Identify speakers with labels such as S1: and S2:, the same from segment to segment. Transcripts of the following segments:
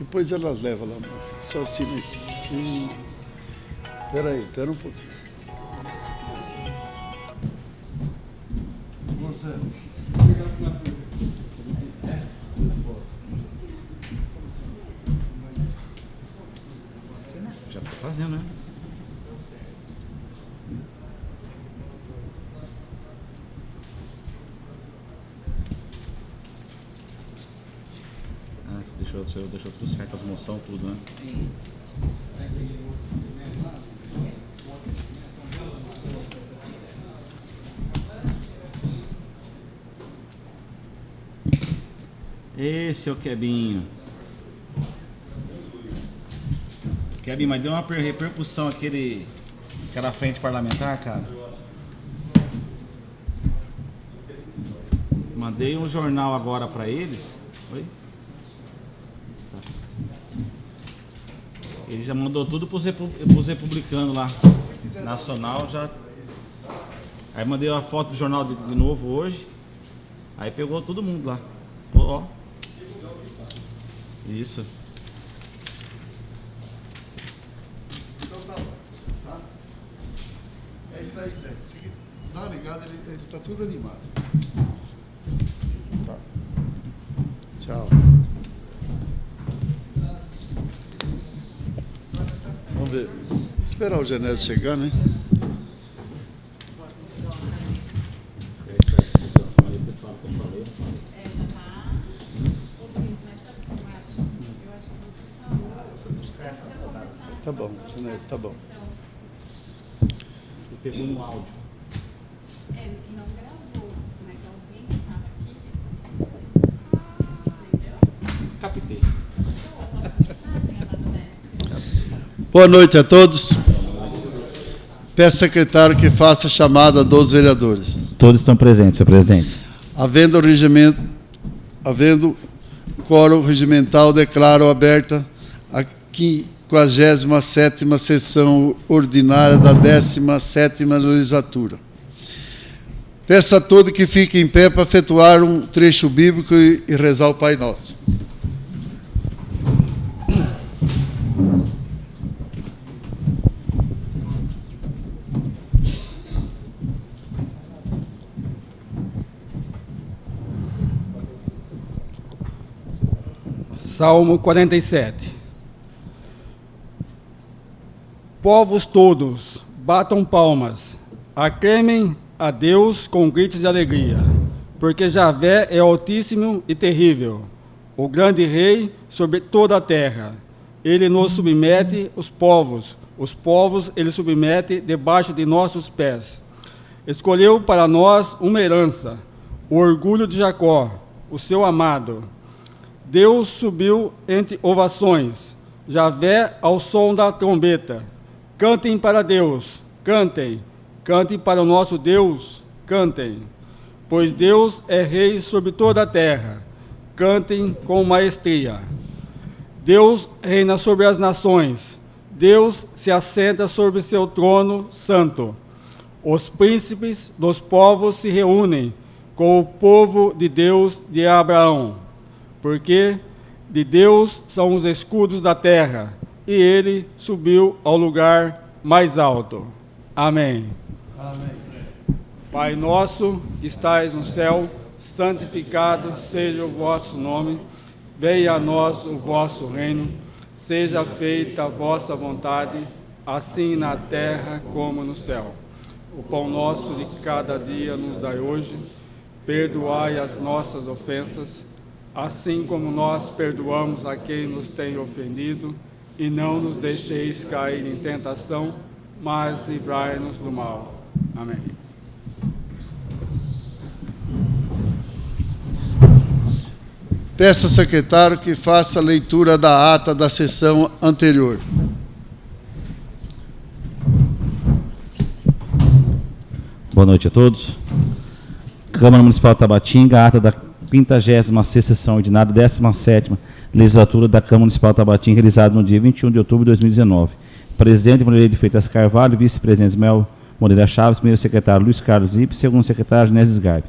S1: Depois elas levam lá. Só assina aí. Espera aí, espera um pouquinho. Moça, pega a assinatura.
S2: Já está fazendo, né? Deixou tudo certo, as moções, tudo, né? Esse é o Kebinho. Kebinho, mas deu uma repercussão aquela frente parlamentar, cara. Mandei um jornal agora pra eles. Oi? Ele já mandou tudo pros republicanos lá. Nacional já. Aí mandei a foto do jornal de novo hoje. Aí pegou todo mundo lá. Ó. Isso.
S1: É isso daí, Zé. Dá uma ligada, ele tá tudo animado. Tá. Tchau. Vamos ver. Esperar o Genésio chegar, né? Tá bom, Genésio, tá bom.
S2: Ele pegou no áudio.
S3: Não gravou, mas alguém que estava aqui.
S2: Captei.
S1: Boa noite a todos. Peço ao secretário que faça a chamada dos vereadores.
S2: Todos estão presentes, senhor presidente.
S1: Havendo quórum regimental, declaro aberta a 57ª sessão ordinária da 17ª legislatura. Peço a todos que fiquem em pé para efetuar um trecho bíblico e rezar o Pai Nosso.
S4: Salmo 47. Povos todos, batam palmas, aclamem a Deus com gritos de alegria, porque Javé é altíssimo e terrível, o grande rei sobre toda a terra. Ele nos submete os povos ele submete debaixo de nossos pés. Escolheu para nós uma herança, o orgulho de Jacó, o seu amado. Deus subiu entre ovações, Javé ao som da trombeta. Cantem para Deus, cantem, cantem para o nosso Deus, cantem. Pois Deus é rei sobre toda a terra, cantem com maestria. Deus reina sobre as nações, Deus se assenta sobre seu trono santo. Os príncipes dos povos se reúnem com o povo de Deus de Abraão. Porque de Deus são os escudos da terra, e ele subiu ao lugar mais alto. Amém.
S1: Amém.
S4: Pai nosso, que estais no céu, santificado seja o vosso nome, venha a nós o vosso reino, seja feita a vossa vontade, assim na terra como no céu. O pão nosso de cada dia nos dai hoje, perdoai as nossas ofensas, assim como nós perdoamos a quem nos tem ofendido, e não nos deixeis cair em tentação, mas livrai-nos do mal. Amém.
S1: Peço ao secretário que faça a leitura da ata da sessão anterior.
S2: Boa noite a todos. Câmara Municipal de Tabatinga, ata da 56ª sessão ordinária, 17ª legislatura da Câmara Municipal de Tabatinga, realizada no dia 21 de outubro de 2019. Presidente Moreira de Freitas Carvalho, vice-presidente Mel Moreira Chaves, primeiro secretário Luiz Carlos Ipe, segundo secretário Genésio Sgarbi.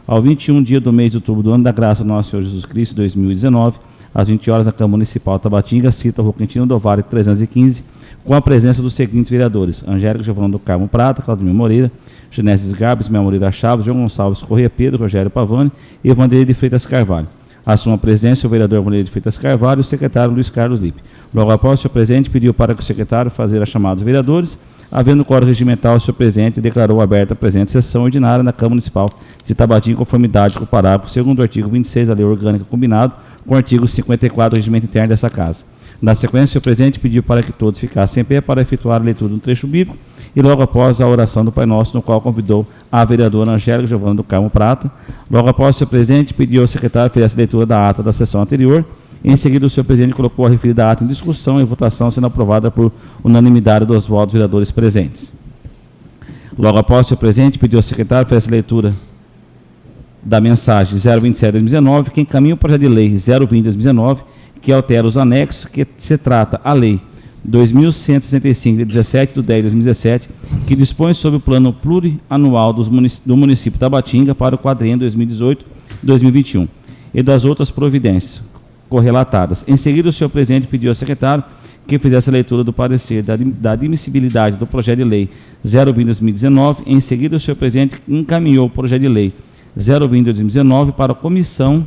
S2: Ao 21 dia do mês de outubro do ano da graça do nosso Senhor Jesus Cristo, 2019, às 20 horas, na Câmara Municipal Tabatinga, cita Rua Quintino do Vale 315, com a presença dos seguintes vereadores: Angélica Giovanna do Carmo Prata, Claudemir Moreira, Genesis Gabes, Mel Moreira Chaves, João Gonçalves Corrêa Pedro, Rogério Pavani e Vanderlei de Freitas Carvalho. Assuma a presença o vereador Vanderlei de Freitas Carvalho e o secretário Luiz Carlos Lippe. Logo após, o senhor presidente pediu para que o secretário fazer a chamada dos vereadores. Havendo quórum regimental, o senhor presidente declarou aberta a presente sessão ordinária na Câmara Municipal de Tabatinga, em conformidade com o parágrafo 2º do artigo 26 da Lei Orgânica, combinado com o artigo 54 do Regimento Interno dessa Casa. Na sequência, o senhor presidente pediu para que todos ficassem em pé para efetuar a leitura do trecho bíblico e logo após a oração do Pai Nosso, no qual convidou a vereadora Angélica Giovanna do Carmo Prata. Logo após, o senhor presidente pediu ao secretário que fizesse a leitura da ata da sessão anterior. Em seguida, o senhor presidente colocou a referida ata em discussão e votação, sendo aprovada por unanimidade dos votos dos vereadores presentes. Logo após, o senhor presidente pediu ao secretário que fizesse a leitura da mensagem 027/2019, que encaminha o projeto de lei 020/2019, que altera os anexos, que se trata a lei 2.165, de 17/10/2017, que dispõe sobre o plano plurianual do município de Tabatinga para o quadriênio 2018-2021 e das outras providências correlatadas. Em seguida, o senhor presidente pediu ao secretário que fizesse a leitura do parecer da admissibilidade do projeto de lei 020/2019. Em seguida, o senhor presidente encaminhou o projeto de lei 020/2019 para a Comissão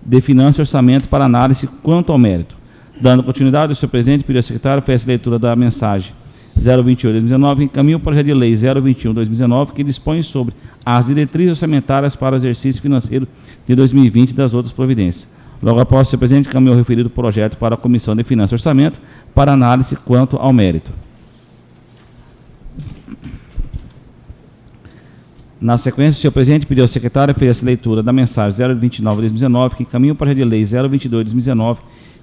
S2: de Finanças e Orçamento para análise quanto ao mérito. Dando continuidade, o senhor presidente pediu ao secretário que fizesse a leitura da mensagem 028/2019, encaminhou o projeto de lei 021/2019, que dispõe sobre as diretrizes orçamentárias para o exercício financeiro de 2020 e das outras providências. Logo após, o senhor presidente encaminhou o referido projeto para a Comissão de Finanças e Orçamento para análise quanto ao mérito. Na sequência, o senhor presidente pediu ao secretário que fizesse a leitura da mensagem 029/2019, que encaminha o projeto de lei 022/2019,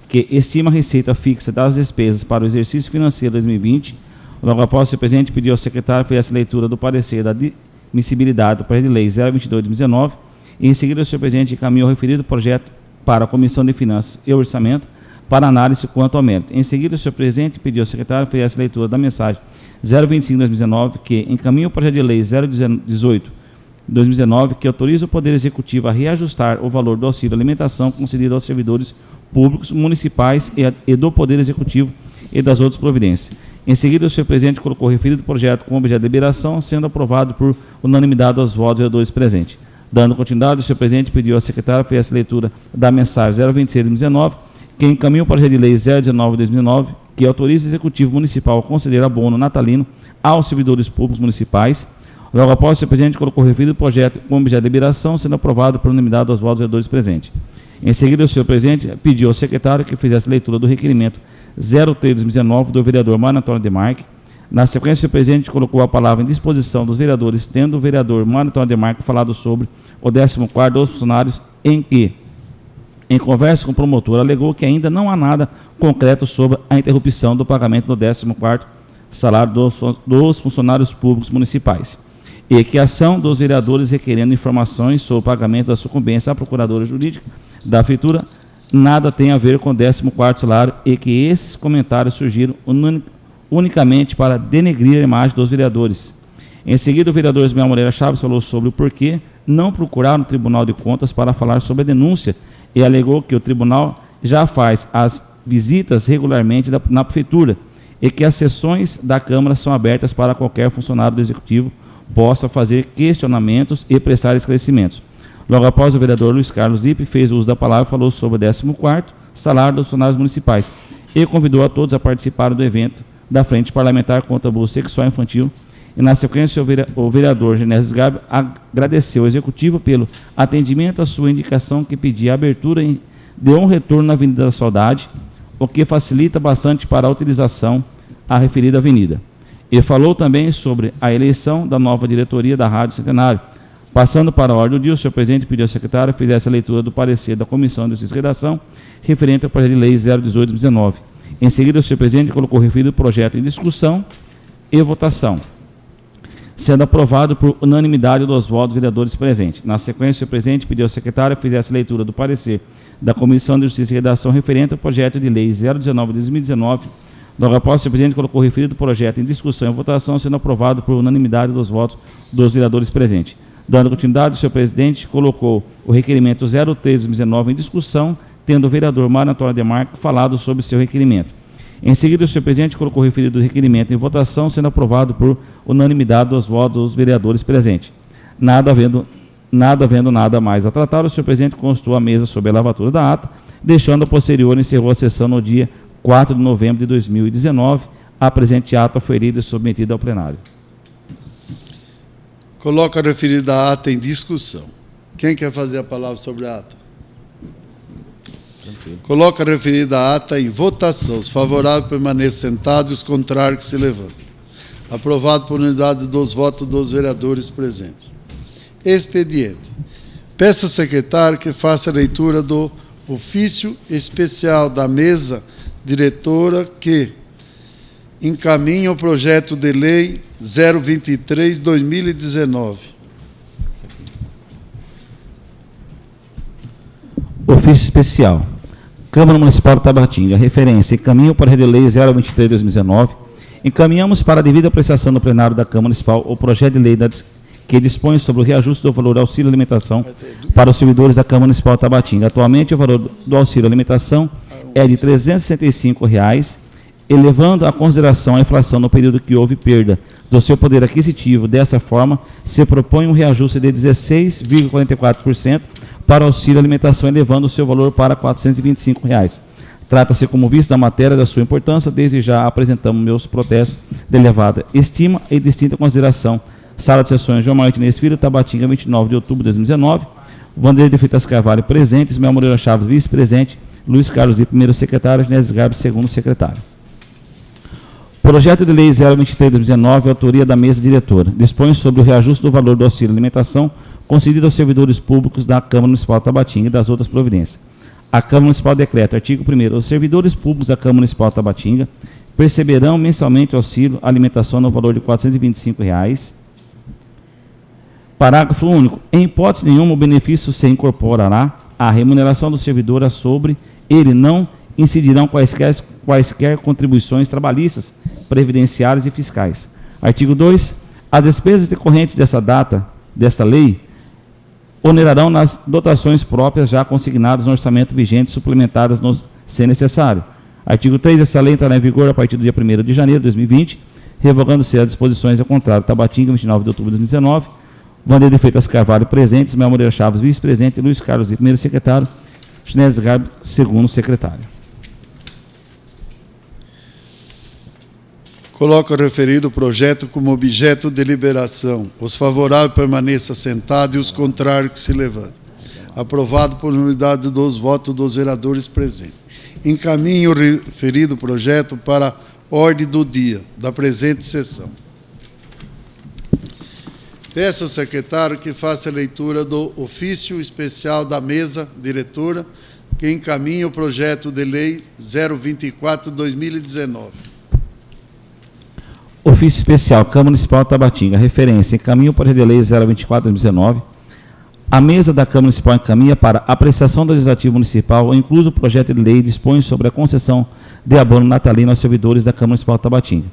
S2: que estima a receita fixa das despesas para o exercício financeiro de 2020. Logo após, o senhor presidente pediu ao secretário que fizesse a leitura do parecer da admissibilidade do projeto de lei 022/2019. E em seguida, o senhor presidente encaminhou o referido projeto para a Comissão de Finanças e Orçamento para análise quanto ao mérito. Em seguida, o senhor presidente pediu ao secretário que fizesse a leitura da mensagem 025/2019, que encaminha o projeto de lei 018/2019, que autoriza o Poder Executivo a reajustar o valor do auxílio alimentação concedido aos servidores públicos municipais e do Poder Executivo e das outras providências. Em seguida, o senhor presidente colocou o referido projeto com objeto de deliberação, sendo aprovado por unanimidade dos votos dos vereadores presentes. Dando continuidade, o senhor presidente pediu ao secretário que fizesse a leitura da mensagem 026/2019, que encaminha o projeto de lei 019/2019, que autoriza o Executivo Municipal a conceder abono natalino aos servidores públicos municipais. Logo após, o senhor presidente colocou o referido projeto com objeto de deliberação, sendo aprovado por unanimidade dos votos dos vereadores presentes. Em seguida, o senhor presidente pediu ao secretário que fizesse a leitura do requerimento 03/2019 do vereador Mário Antônio Demarque. Na sequência, o senhor presidente colocou a palavra em disposição dos vereadores, tendo o vereador Mário Antônio Demarque falado sobre o 14º dos funcionários, em que, em conversa com o promotor, alegou que ainda não há nada concreto sobre a interrupção do pagamento do 14º salário dos funcionários públicos municipais, e que a ação dos vereadores requerendo informações sobre o pagamento da sucumbência à procuradora jurídica da Prefeitura nada tem a ver com o 14º salário, e que esses comentários surgiram unicamente para denegrir a imagem dos vereadores. Em seguida, o vereador Ismael Moreira Chaves falou sobre o porquê não procurar no Tribunal de Contas para falar sobre a denúncia e alegou que o tribunal já faz as visitas regularmente na Prefeitura e que as sessões da Câmara são abertas para qualquer funcionário do Executivo possa fazer questionamentos e prestar esclarecimentos. Logo após, o vereador Luiz Carlos Lippe fez uso da palavra e falou sobre o 14º salário dos funcionários municipais e convidou a todos a participar do evento da Frente Parlamentar contra o Abuso Sexual Infantil. E, na sequência, o vereador Genesis Gabi agradeceu ao Executivo pelo atendimento à sua indicação, que pedia a abertura de um retorno na Avenida da Saudade, o que facilita bastante para a utilização à referida avenida. E falou também sobre a eleição da nova diretoria da Rádio Centenário. Passando para a ordem do dia, o senhor presidente pediu ao secretário que fizesse a leitura do parecer da Comissão de Justiça e Redação referente ao projeto de lei 018/2019. Em seguida, o senhor presidente colocou o referido projeto em discussão e votação, sendo aprovado por unanimidade dos votos dos vereadores presentes. Na sequência, o senhor presidente pediu ao secretário que fizesse a leitura do parecer da Comissão de Justiça e Redação referente ao projeto de lei 019/2019. Logo após, o senhor presidente colocou o referido projeto em discussão e votação, sendo aprovado por unanimidade dos votos dos vereadores presentes. Dando continuidade, o senhor presidente colocou o requerimento 03/2019 em discussão, tendo o vereador Mário Antônio Demarco falado sobre seu requerimento. Em seguida, o senhor presidente colocou o referido requerimento em votação, sendo aprovado por unanimidade dos votos dos vereadores presentes. Nada havendo nada mais a tratar, o senhor presidente consultou a mesa sobre a lavatura da ata, deixando a posterior e encerrou a sessão no dia 4 de novembro de 2019. A presente ata foi lida e submetida ao plenário.
S1: Coloco a referida ata em discussão. Quem quer fazer a palavra sobre a ata? Coloco a referida ata em votação. Os favoráveis permaneçam sentados e os contrários que se levantem. Aprovado por unanimidade dos votos dos vereadores presentes. Expediente. Peço ao secretário que faça a leitura do ofício especial da mesa diretora que encaminha o projeto de lei 023/2019.
S2: Ofício especial. Câmara Municipal de Tabatinga. Referência. Encaminho para a Rede Lei 023/2019. Encaminhamos para a devida apreciação do plenário da Câmara Municipal o projeto de lei que dispõe sobre o reajuste do valor do auxílio alimentação para os servidores da Câmara Municipal de Tabatinga. Atualmente, o valor do auxílio alimentação é de R$ 365, elevando a consideração a inflação no período que houve perda do seu poder aquisitivo. Dessa forma, se propõe um reajuste de 16,44% para o auxílio alimentação, elevando o seu valor para R$ 425. Trata-se, como visto da matéria, da sua importância. Desde já apresentamos meus protestos de elevada estima e distinta consideração. Sala de Sessões João Martins Filho, Tabatinga, 29 de outubro de 2019. Vanderlei de Freitas Carvalho, presente. Ismael Moreira Chaves, vice-presidente. Luiz Carlos, primeiro secretário. Genésio Garbi, segundo secretário. Projeto de Lei 023/2019, autoria da mesa diretora. Dispõe sobre o reajuste do valor do auxílio alimentação concedido aos servidores públicos da Câmara Municipal de Tabatinga e das outras providências. A Câmara Municipal decreta, artigo 1º, os servidores públicos da Câmara Municipal de Tabatinga perceberão mensalmente auxílio alimentação no valor de R$ 425. Parágrafo único. Em hipótese nenhuma, o benefício se incorporará à remuneração do servidor, a sobre ele não incidirão quaisquer contribuições trabalhistas, previdenciárias e fiscais. Artigo 2. As despesas decorrentes desta lei, onerarão nas dotações próprias já consignadas no orçamento vigente, suplementadas se necessário. Artigo 3. Essa lei entrará em vigor a partir do dia 1º de janeiro de 2020, revogando-se as disposições ao contrário. Tabatinga, 29 de outubro de 2019. Vanderlei de Freitas Carvalho, presente. Ismael Moreira Chaves, vice-presidente. Luiz Carlos, primeiro secretário. Genésio Garbi, segundo secretário.
S1: Coloco o referido projeto como objeto de deliberação. Os favoráveis permaneçam sentados e os contrários que se levantem. Aprovado por unanimidade dos votos dos vereadores presentes. Encaminho o referido projeto para a ordem do dia da presente sessão. Peço ao secretário que faça a leitura do ofício especial da mesa diretora que encaminha o projeto de lei 024/2019.
S2: Ofício especial, Câmara Municipal de Tabatinga. Referência, encaminho para a Rede Lei 024/2019. A mesa da Câmara Municipal encaminha para apreciação do Legislativo Municipal, incluso o projeto de lei dispõe sobre a concessão de abono natalino aos servidores da Câmara Municipal de Tabatinga.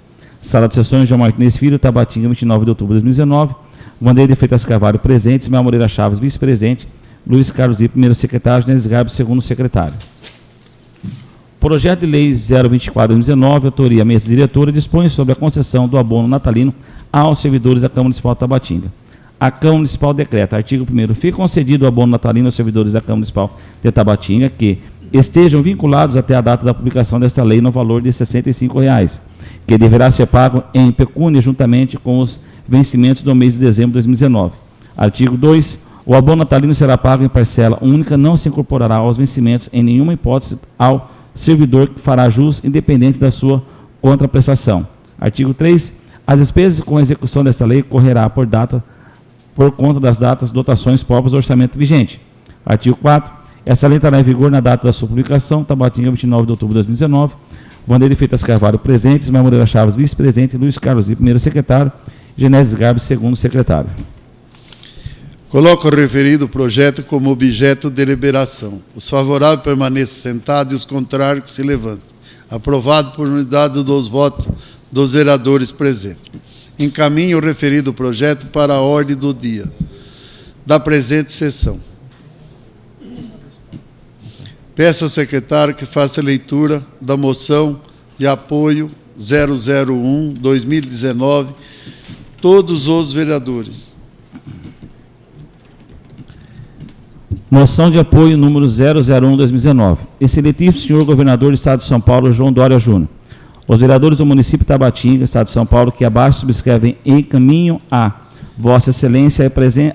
S2: Sala de Sessões João Martins Filho, Tabatinga, 29 de outubro de 2019. Vanderlei de Freitas Carvalho, presente. Ismael Moreira Chaves, vice-presidente. Luiz Carlos, primeiro secretário. Genésio Garbi, segundo secretário. Projeto de Lei 024/2019, autoria mesa diretora, dispõe sobre a concessão do abono natalino aos servidores da Câmara Municipal de Tabatinga. A Câmara Municipal decreta, artigo 1º, fica concedido o abono natalino aos servidores da Câmara Municipal de Tabatinga que estejam vinculados até a data da publicação desta lei no valor de R$ 65, que deverá ser pago em pecúnia juntamente com os vencimentos do mês de dezembro de 2019. Artigo 2. O abono natalino será pago em parcela única, não se incorporará aos vencimentos em nenhuma hipótese ao servidor que fará jus independente da sua contraprestação. Artigo 3. As despesas com a execução desta lei correrá por conta das datas dotações próprias do orçamento vigente. Artigo 4. Essa lei estará em vigor na data da sua publicação. Tabatinga, 29 de outubro de 2019. Vanderlei de Freitas Carvalho, presente. Ismael Moreira Chaves, vice-presidente. Luiz Carlos, primeiro secretário. Genésio Garbi, segundo secretário.
S1: Coloco o referido projeto como objeto de deliberação. Os favoráveis permaneçam sentados e os contrários que se levantem. Aprovado por unanimidade dos votos dos vereadores presentes. Encaminho o referido projeto para a ordem do dia da presente sessão. Peço ao secretário que faça a leitura da moção de apoio 001/2019, todos os vereadores.
S2: Moção de apoio número 001/2019. Excelentíssimo senhor governador do Estado de São Paulo, João Dória Júnior. Os vereadores do município de Tabatinga, Estado de São Paulo, que abaixo subscrevem encaminham a Vossa Excelência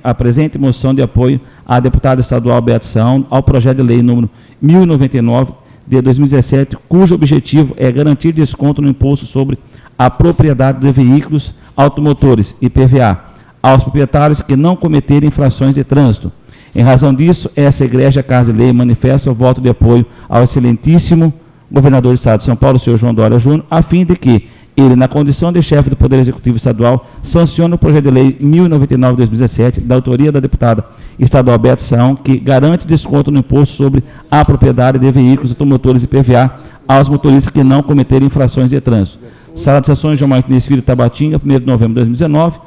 S2: a presente moção de apoio à deputada estadual Beata Saão ao projeto de lei número 1099 de 2017, cujo objetivo é garantir desconto no imposto sobre a propriedade de veículos automotores, IPVA, aos proprietários que não cometerem infrações de trânsito. Em razão disso, essa egrégia Casa de Lei manifesta o voto de apoio ao excelentíssimo governador do Estado de São Paulo, senhor João Dória Júnior, a fim de que ele, na condição de chefe do Poder Executivo Estadual, sancione o projeto de lei 1099/2017, da autoria da deputada estadual Beata Saão, que garante desconto no imposto sobre a propriedade de veículos automotores IPVA aos motoristas que não cometerem infrações de trânsito. Sala de Sessões, João Martins Filho, Tabatinga, 1º de novembro de 2019.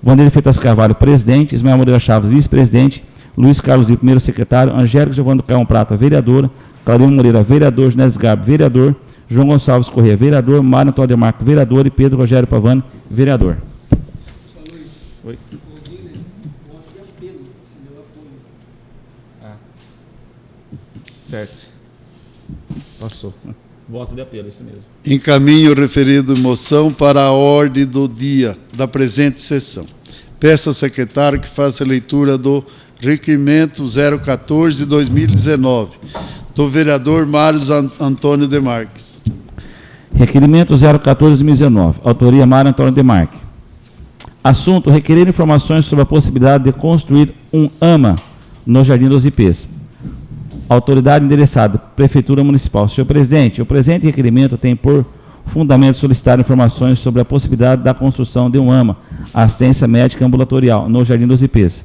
S2: Vanderlei Freitas Carvalho, presidente. Ismael Moreira Chaves, vice-presidente. Luiz Carlos Zip, primeiro secretário. Angélica Giovanna do Carmo Prata, vereadora. Claudinho Moreira, vereador. Genésio Garbo, vereador. João Gonçalves Corrêa, vereador. Mário Antônio de Marco, vereador. E Pedro Rogério Pavani, vereador. Oi. Certo. Passou. Voto de apelo, isso mesmo.
S1: Encaminho referido moção para a ordem do dia da presente sessão. Peço ao secretário que faça a leitura do requerimento 014/2019, do vereador Mário Antônio de Marques.
S2: Requerimento 014/2019, autoria Mário Antônio de Marques. Assunto: requerer informações sobre a possibilidade de construir um AMA no Jardim dos Ipês. Autoridade endereçada, Prefeitura Municipal. Senhor presidente, o presente requerimento tem por fundamento solicitar informações sobre a possibilidade da construção de um AMA, assistência médica ambulatorial, no Jardim dos Ipês.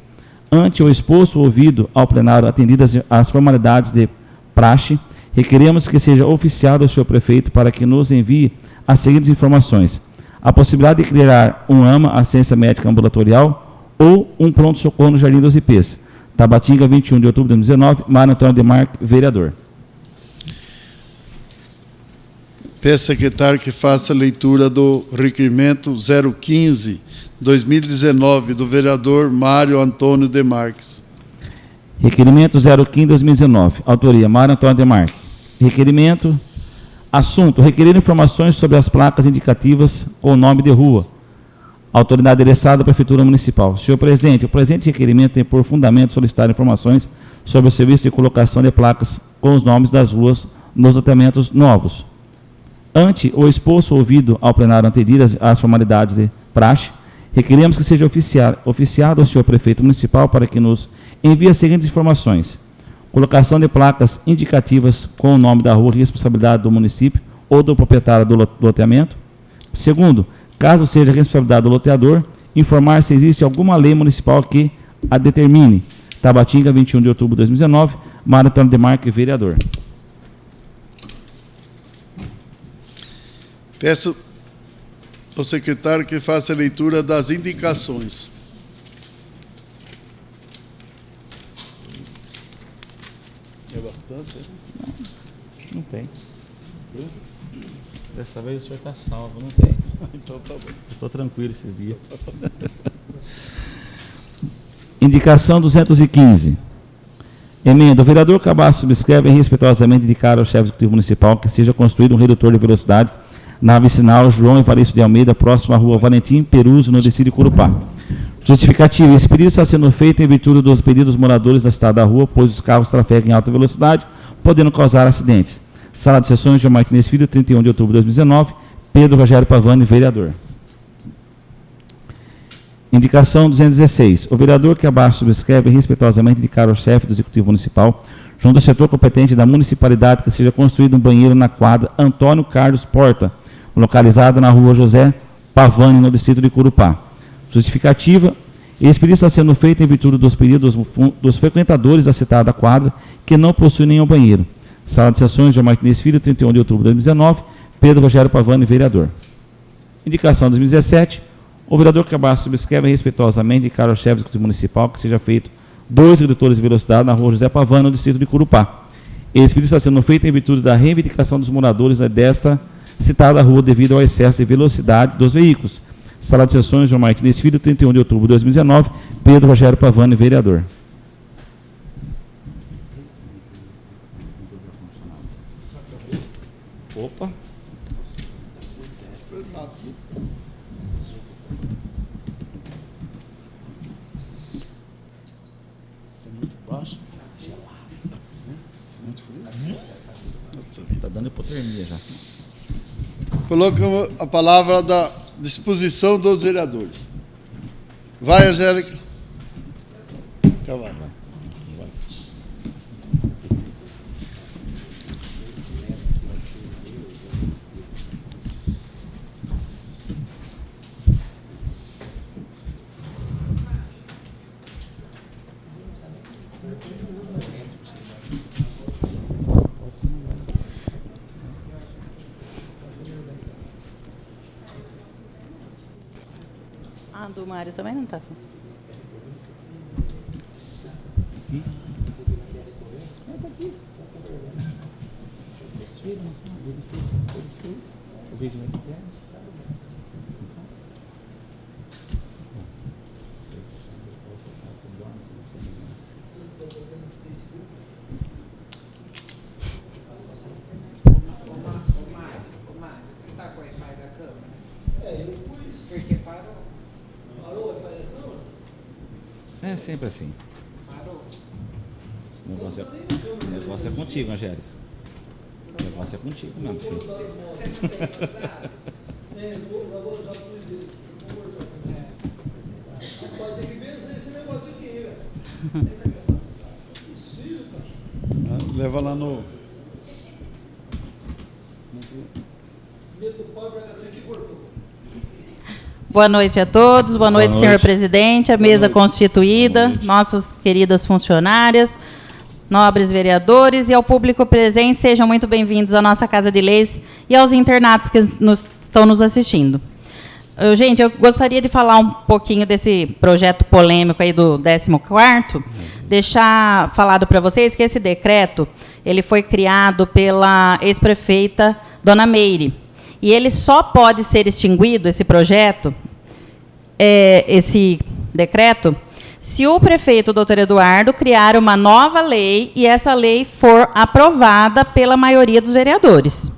S2: Ante o exposto ouvido ao plenário, atendidas as formalidades de praxe, requeremos que seja oficiado ao senhor prefeito para que nos envie as seguintes informações: a possibilidade de criar um AMA, assistência médica ambulatorial, ou um pronto-socorro no Jardim dos Ipês. Tabatinga, 21 de outubro de 2019, Mário Antônio de Marques, vereador.
S1: Peço ao secretário que faça a leitura do requerimento 015/2019, do vereador Mário Antônio de Marques.
S2: Requerimento 015/2019, autoria Mário Antônio de Marques. Requerimento, assunto: requerer informações sobre as placas indicativas com o nome de rua. Autoridade endereçada à Prefeitura Municipal. Senhor presidente, o presente requerimento tem por fundamento solicitar informações sobre o serviço de colocação de placas com os nomes das ruas nos loteamentos novos. Ante o exposto ouvido ao plenário anteriores às formalidades de praxe, requeremos que seja oficiado ao senhor prefeito municipal para que nos envie as seguintes informações: colocação de placas indicativas com o nome da rua e responsabilidade do município ou do proprietário do loteamento. Segundo, caso seja responsabilidade do loteador, informar se existe alguma lei municipal que a determine. Tabatinga, 21 de outubro de 2019, Mário Antônio de Marques, vereador.
S1: Peço ao secretário que faça a leitura das indicações. É bastante, hein?
S2: Não tem. Dessa vez o senhor está salvo, não tem.
S1: Então tá bom.
S2: Estou tranquilo esses dias. Indicação 215. Emenda: o vereador Cabaço subscreve respeitosamente indicar ao chefe executivo municipal que seja construído um redutor de velocidade na vicinal João Evaristo de Almeida, próximo à rua Valentim Peruso, no distrito de Corupá. Justificativa: esse pedido está sendo feito em virtude dos pedidos dos moradores da cidade da rua, pois os carros trafegam em alta velocidade, podendo causar acidentes. Sala de Sessões, João Martins Filho, 31 de outubro de 2019, Pedro Rogério Pavani, vereador. Indicação 216. O vereador que abaixo subscreve respeitosamente indicar ao chefe do Executivo Municipal, junto ao setor competente da municipalidade, que seja construído um banheiro na quadra Antônio Carlos Porta, localizada na rua José Pavani, no distrito de Corupá. Justificativa: esse pedido está sendo feito em virtude dos pedidos dos frequentadores da citada quadra que não possuem nenhum banheiro. Sala de Sessões, João Martins Filho, 31 de outubro de 2019, Pedro Rogério Pavani, vereador. Indicação 2017. O vereador que abaixo subscreve respeitosamente indicar ao chefe executivo municipal que seja feito 2 redutores de velocidade na rua José Pavani, no distrito de Corupá. Esse pedido está sendo feito em virtude da reivindicação dos moradores desta citada rua devido ao excesso de velocidade dos veículos. Sala de sessões, João Martins Filho, 31 de outubro de 2019, Pedro Rogério Pavani, vereador. Opa.
S1: Muito baixo. Muito frio.
S2: Está dando hipotermia já.
S1: Colocamos a palavra da disposição dos vereadores. Vai, Angélica. Então vai.
S5: Ah, do Mário também não está.
S6: Você está com o Wi-Fi da Câmara? Eu pus. Porque parou. Parou o Wi-Fi da Câmara?
S2: É sempre assim.
S6: Parou.
S2: O negócio é contigo, Angélica. O negócio é contigo mesmo, filho.
S6: Pode ter que vencer esse negócio aqui, velho.
S1: Leva lá no...
S6: Meto o pau pra cá, aqui cortou.
S5: Boa noite a todos, boa noite,
S2: noite.
S5: senhor presidente, a mesa constituída, nossas queridas funcionárias, nobres vereadores e ao público presente, sejam muito bem-vindos à nossa Casa de Leis e aos internatos que estão nos assistindo. Gente, eu gostaria de falar um pouquinho desse projeto polêmico aí do 14º, deixar falado para vocês que esse decreto, ele foi criado pela ex-prefeita Dona Meire, e ele só pode ser extinguido, esse projeto, esse decreto, se o prefeito, doutor Eduardo, criar uma nova lei e essa lei for aprovada pela maioria dos vereadores.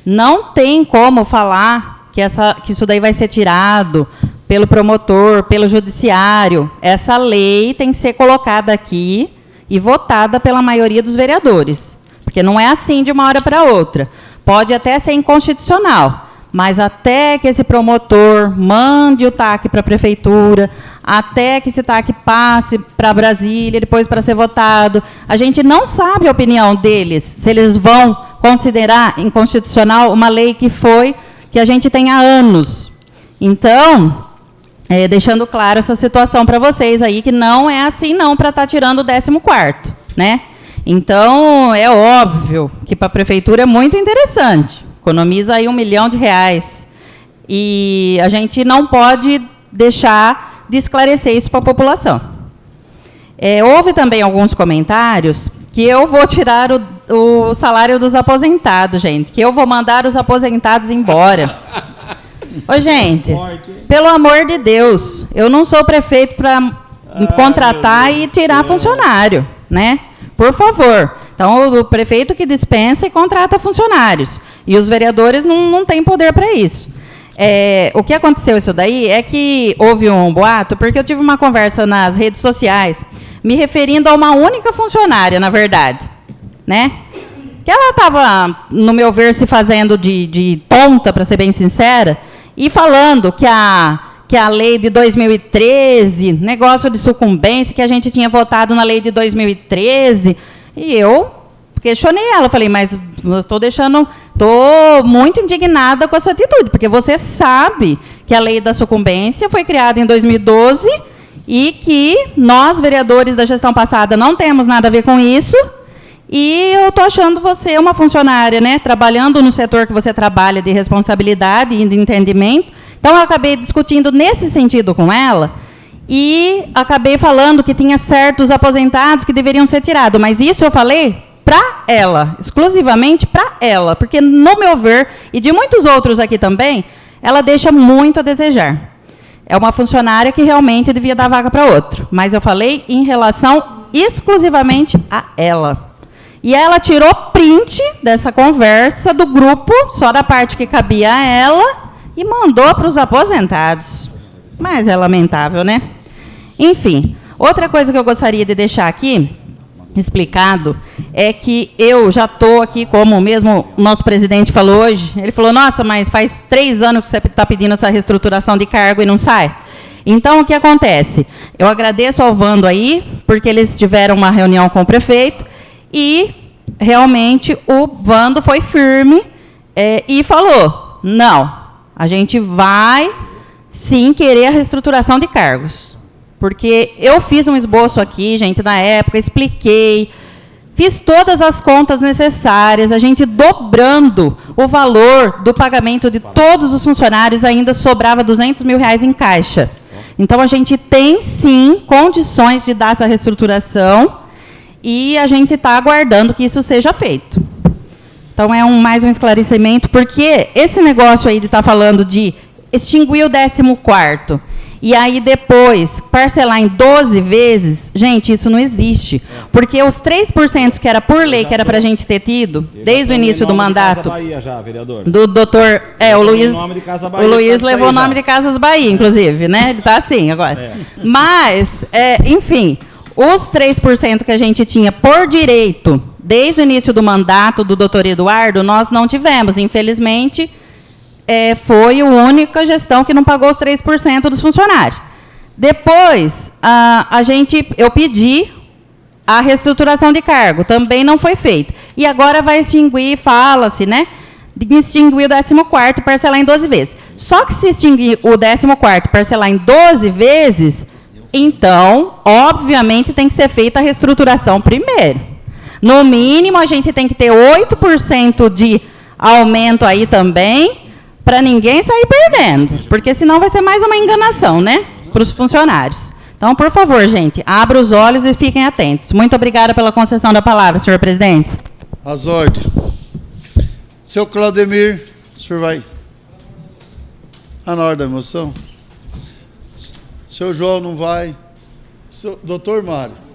S5: Não tem como falar que isso daí vai ser tirado pelo promotor, pelo judiciário. Essa lei tem que ser colocada aqui e votada pela maioria dos vereadores, porque não é assim de uma hora para outra. Pode até ser inconstitucional, mas até que esse promotor mande o TAC para a prefeitura, até que esse TAC passe para Brasília, depois para ser votado, a gente não sabe a opinião deles, se eles vão considerar inconstitucional uma lei que a gente tem há anos. Então, deixando claro essa situação para vocês aí, que não é assim não para estar tirando o 14º, né? Então, é óbvio que para a prefeitura é muito interessante, economiza aí R$1 milhão. E a gente não pode deixar de esclarecer isso para a população. Houve também alguns comentários que eu vou tirar o salário dos aposentados, gente, que eu vou mandar os aposentados embora. Ô, gente, pelo amor de Deus, eu não sou prefeito para contratar e tirar funcionário, né? Por favor. Então, o prefeito que dispensa e contrata funcionários. E os vereadores não têm poder para isso. O que aconteceu isso daí é que houve um boato, porque eu tive uma conversa nas redes sociais, me referindo a uma única funcionária, na verdade, né? Que ela estava, no meu ver, se fazendo de tonta, para ser bem sincera, e falando que a lei de 2013, negócio de sucumbência, que a gente tinha votado na lei de 2013, e eu questionei ela, falei, mas estou muito indignada com a sua atitude, porque você sabe que a lei da sucumbência foi criada em 2012 e que nós, vereadores da gestão passada, não temos nada a ver com isso, e eu estou achando você uma funcionária, né, trabalhando no setor que você trabalha, de responsabilidade e de entendimento. Então, eu acabei discutindo nesse sentido com ela e acabei falando que tinha certos aposentados que deveriam ser tirados. Mas isso eu falei para ela, exclusivamente para ela, porque, no meu ver, e de muitos outros aqui também, ela deixa muito a desejar. É uma funcionária que realmente devia dar vaga para outro, mas eu falei em relação exclusivamente a ela. E ela tirou print dessa conversa do grupo, só da parte que cabia a ela, e mandou para os aposentados. Mas é lamentável, né? Enfim, outra coisa que eu gostaria de deixar aqui explicado é que eu já estou aqui, como mesmo o nosso presidente falou hoje, ele falou, nossa, mas faz 3 anos que você está pedindo essa reestruturação de cargo e não sai. Então, o que acontece? Eu agradeço ao Vando aí, porque eles tiveram uma reunião com o prefeito, e realmente o Vando foi firme e falou, não, a gente vai sim querer a reestruturação de cargos. Porque eu fiz um esboço aqui, gente, na época, expliquei, fiz todas as contas necessárias, a gente dobrando o valor do pagamento de todos os funcionários, ainda sobrava R$200 mil em caixa. Então, a gente tem, sim, condições de dar essa reestruturação e a gente está aguardando que isso seja feito. Então, é mais um esclarecimento, porque esse negócio aí de estar falando de extinguir o 14º, e aí depois parcelar em 12 vezes, gente, isso não existe. Porque os 3% que era por lei, que era para a gente ter tido, desde o início do mandato, do doutor, o Luiz levou o nome de Casas Bahia, inclusive, né? Ele está assim agora. Mas, enfim, os 3% que a gente tinha por direito, desde o início do mandato do doutor Eduardo, nós não tivemos, infelizmente. Foi a única gestão que não pagou os 3% dos funcionários. Depois, eu pedi a reestruturação de cargo, também não foi feito. E agora vai extinguir, fala-se, né, de extinguir o 14º, parcelar em 12 vezes. Só que se extinguir o 14º, parcelar em 12 vezes, então, obviamente, tem que ser feita a reestruturação primeiro. No mínimo, a gente tem que ter 8% de aumento aí também, para ninguém sair perdendo, porque senão vai ser mais uma enganação, né, para os funcionários. Então, por favor, gente, abra os olhos e fiquem atentos. Muito obrigada pela concessão da palavra, senhor presidente.
S1: Às ordens. Seu Claudemir, o senhor vai... na hora da moção? Seu João não vai. Doutor Mário.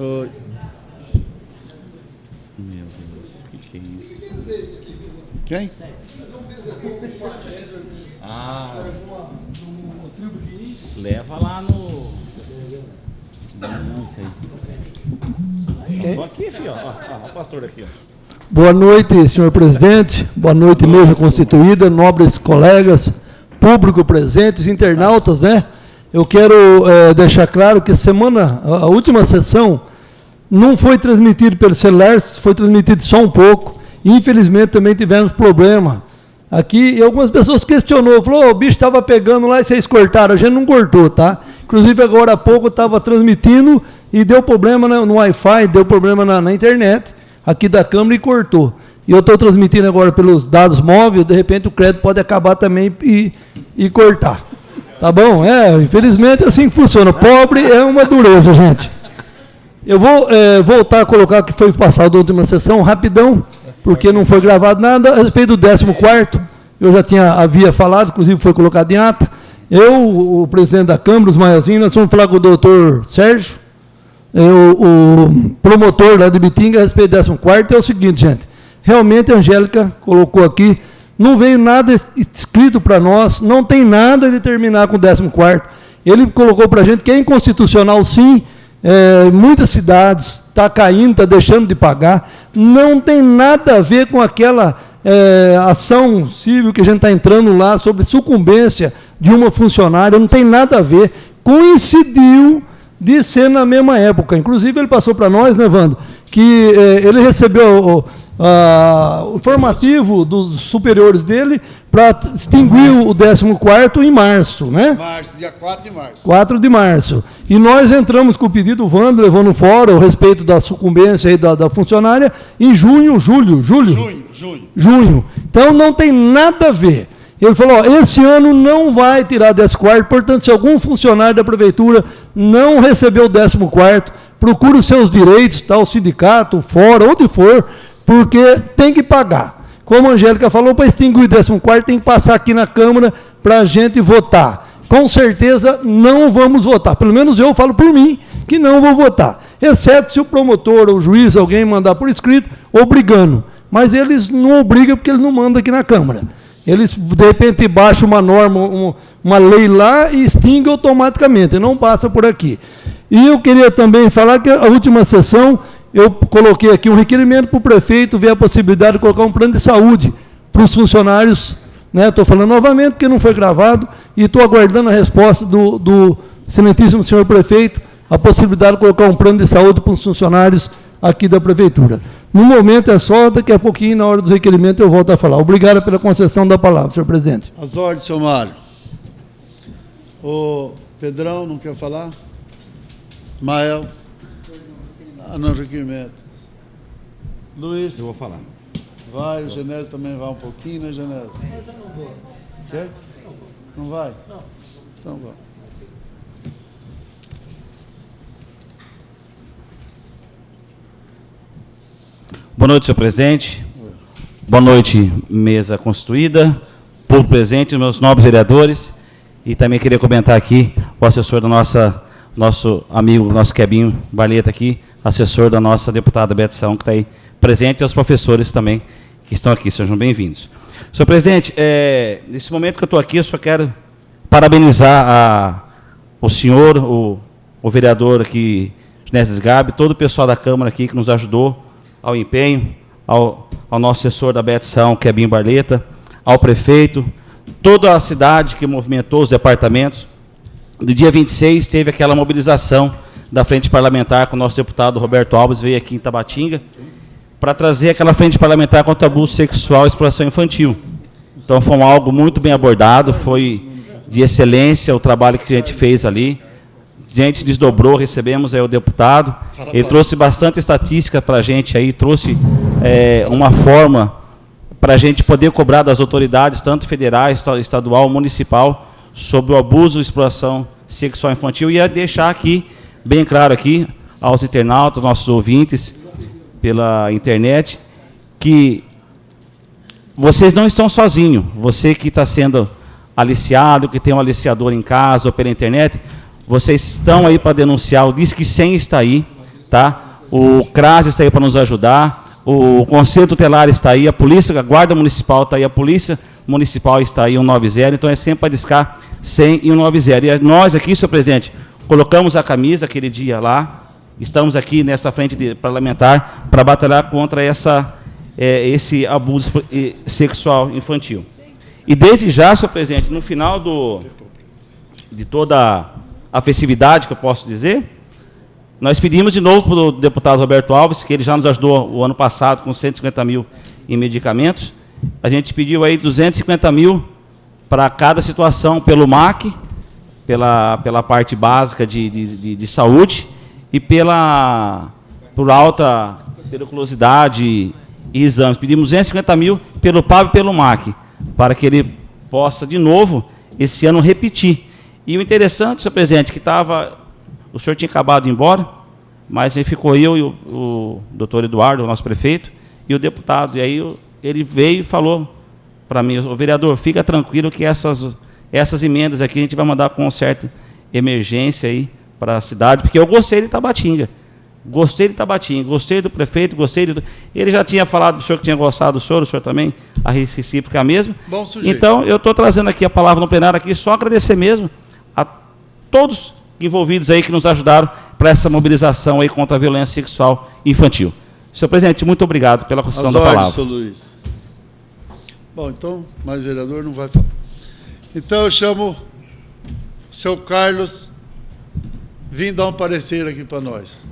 S1: Oi.
S2: Meu Deus, o que é isso?
S1: Quem?
S2: Leva lá no... Não sei. Tô aqui, filho, ó, o pastor aqui, ó.
S7: Boa noite, senhor presidente. Boa noite, mesa constituída, nobres colegas, público presentes, internautas, né? Eu quero deixar claro que a última sessão não foi transmitida pelo celular, foi transmitido só um pouco. Infelizmente, também tivemos problema. Aqui, e algumas pessoas questionou, falou, o bicho estava pegando lá e vocês cortaram. A gente não cortou, tá? Inclusive, agora há pouco eu estava transmitindo e deu problema no Wi-Fi, deu problema na internet, aqui da Câmara, e cortou. E eu estou transmitindo agora pelos dados móveis, de repente o crédito pode acabar também e cortar. Tá bom? Infelizmente é assim que funciona. Pobre é uma dureza, gente. Eu vou voltar a colocar o que foi passado na última sessão, rapidão, porque não foi gravado nada, a respeito do 14º, eu já havia falado, inclusive foi colocado em ata. Eu, o presidente da Câmara, os maiorzinhos, nós vamos falar com o doutor Sérgio, o promotor lá de Bitinga, a respeito do 14º, é o seguinte, gente, realmente a Angélica colocou aqui, não veio nada escrito para nós, não tem nada a determinar com o 14º. Ele colocou para a gente que é inconstitucional, sim, muitas cidades está caindo, está deixando de pagar, não tem nada a ver com aquela ação civil que a gente está entrando lá sobre sucumbência de uma funcionária, não tem nada a ver, coincidiu de ser na mesma época. Inclusive, ele passou para nós, né, Wando, que ele recebeu o informativo dos superiores dele para extinguir o 14º em março, né?
S1: Dia 4 de março. 4
S7: de março. E nós entramos com o pedido, o Wando levou no fórum, a respeito da sucumbência aí da funcionária, em junho. Então, não tem nada a ver. Ele falou, ó, esse ano não vai tirar 14º, portanto, se algum funcionário da prefeitura não recebeu o 14º, procure os seus direitos, tá, o sindicato, fora, onde for, porque tem que pagar. Como a Angélica falou, para extinguir o 14º, tem que passar aqui na Câmara para a gente votar. Com certeza não vamos votar, pelo menos eu falo por mim, que não vou votar, exceto se o promotor ou o juiz, alguém mandar por escrito, obrigando. Mas eles não obrigam porque eles não mandam aqui na Câmara. Eles, de repente, baixam uma norma, uma lei lá e extinguem automaticamente, não passa por aqui. E eu queria também falar que a última sessão, eu coloquei aqui um requerimento para o prefeito ver a possibilidade de colocar um plano de saúde para os funcionários, né? Estou falando novamente porque não foi gravado, e estou aguardando a resposta do excelentíssimo senhor prefeito, a possibilidade de colocar um plano de saúde para os funcionários aqui da prefeitura. No momento é só, daqui a pouquinho, na hora do requerimento, eu volto a falar. Obrigado pela concessão da palavra, senhor presidente.
S1: As ordens, senhor Mário. O Pedrão, não quer falar? Mael? Não, requerimento. Luiz?
S2: Eu vou falar.
S1: Vai, o Genésio também vai um pouquinho, né, Genésio? Mas eu não vou. Quer? Não vai? Não. Então vai.
S2: Boa noite, senhor presidente. Boa noite, mesa constituída, público presente, meus nobres vereadores. E também queria comentar aqui o assessor da nosso amigo, nosso Quebinho Barleta aqui, assessor da nossa deputada Bete Saão, que está aí presente, e aos professores também que estão aqui. Sejam bem-vindos. Senhor presidente, nesse momento que eu estou aqui, eu só quero parabenizar o senhor, o vereador aqui, Genésio Gabi, todo o pessoal da Câmara aqui que nos ajudou, ao empenho, ao nosso assessor da Bete Saão, Quebinho Barleta, ao prefeito, toda a cidade que movimentou os departamentos. No dia 26, teve aquela mobilização da frente parlamentar com o nosso deputado Roberto Alves, veio aqui em Tabatinga, para trazer aquela frente parlamentar contra abuso sexual e exploração infantil. Então, foi algo muito bem abordado, foi de excelência o trabalho que a gente fez ali. A gente desdobrou, recebemos aí o deputado, ele trouxe bastante estatística para a gente aí, trouxe uma forma para a gente poder cobrar das autoridades, tanto federais, estadual, municipal, sobre o abuso e exploração sexual infantil, e ia deixar aqui, bem claro aqui, aos internautas, nossos ouvintes, pela internet, que vocês não estão sozinhos, você que está sendo aliciado, que tem um aliciador em casa ou pela internet, vocês estão aí para denunciar, o Disque 100 está aí, tá? O CRAS está aí para nos ajudar, o Conselho Tutelar está aí, a Polícia, a Guarda Municipal está aí, a Polícia Municipal está aí, 190, então é sempre para discar 100 e 190. E nós aqui, senhor presidente, colocamos a camisa aquele dia lá, estamos aqui nessa frente parlamentar para batalhar contra esse abuso sexual infantil. E desde já, senhor presidente, no final de toda a festividade, que eu posso dizer, nós pedimos de novo para o deputado Roberto Alves, que ele já nos ajudou o ano passado com 150 mil em medicamentos, a gente pediu aí 250 mil para cada situação pelo MAC, pela parte básica de saúde e por alta periculosidade e exames. Pedimos 250 mil pelo PAB e pelo MAC, para que ele possa, de novo, esse ano repetir. E o interessante, senhor presidente, que o senhor tinha acabado de ir embora, mas aí ficou eu e o doutor Eduardo, o nosso prefeito, e o deputado. E aí ele veio e falou para mim, o vereador, fica tranquilo que essas emendas aqui a gente vai mandar com certa emergência aí para a cidade, porque eu gostei de Tabatinga. Gostei de Tabatinga, gostei do prefeito, Ele já tinha falado do senhor que tinha gostado do senhor também, a recíproca é a mesma.
S1: Bom sujeito.
S2: Então, eu estou trazendo aqui a palavra no plenário aqui, só agradecer mesmo a todos envolvidos aí que nos ajudaram para essa mobilização aí contra a violência sexual infantil. Senhor presidente, muito obrigado pela concessão da palavra.
S1: Senhor Luiz. Bom, então, mais vereador não vai falar. Então, eu chamo o senhor Carlos vir dar um parecer aqui para nós.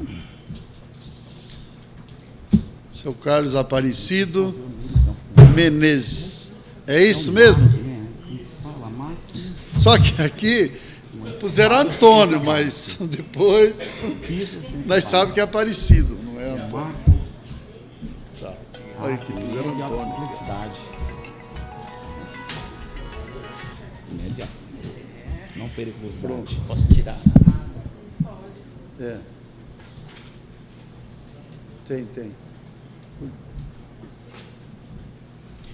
S1: Seu Carlos Aparecido Menezes. É isso mesmo? Só que aqui puseram Antônio, mas depois nós sabemos que é Aparecido, não é Antônio. Tá. Olha aqui, puseram Antônio.
S2: periculosidade. Posso tirar?
S1: É. Tem.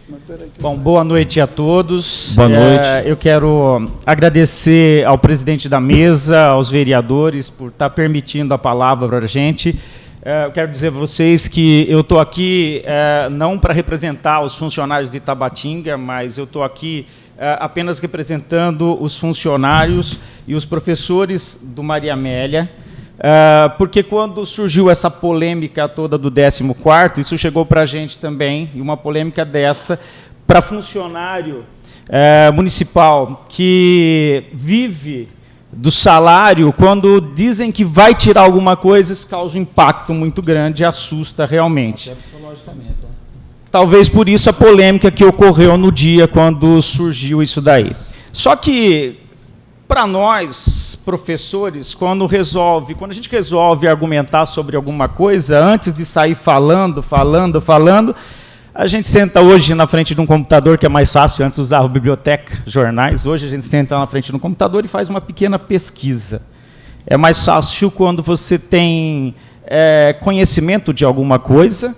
S1: Mas peraí que
S8: Bom, boa noite a todos.
S2: Boa noite.
S8: Eu quero agradecer ao presidente da mesa, aos vereadores, por estar permitindo a palavra para a gente. Eu quero dizer a vocês que eu estou aqui não para representar os funcionários de Tabatinga, mas eu estou aqui apenas representando os funcionários e os professores do Maria Amélia, porque quando surgiu essa polêmica toda do 14º, isso chegou para a gente também, e uma polêmica dessa, para funcionário municipal que vive do salário, quando dizem que vai tirar alguma coisa, isso causa um impacto muito grande e assusta realmente.
S2: Até psicologicamente.
S8: Talvez por isso a polêmica que ocorreu no dia quando surgiu isso daí. Só que, para nós, professores, quando a gente resolve argumentar sobre alguma coisa, antes de sair falando, a gente senta hoje na frente de um computador, que é mais fácil, antes usava biblioteca, jornais, hoje a gente senta na frente de um computador e faz uma pequena pesquisa. É mais fácil quando você tem conhecimento de alguma coisa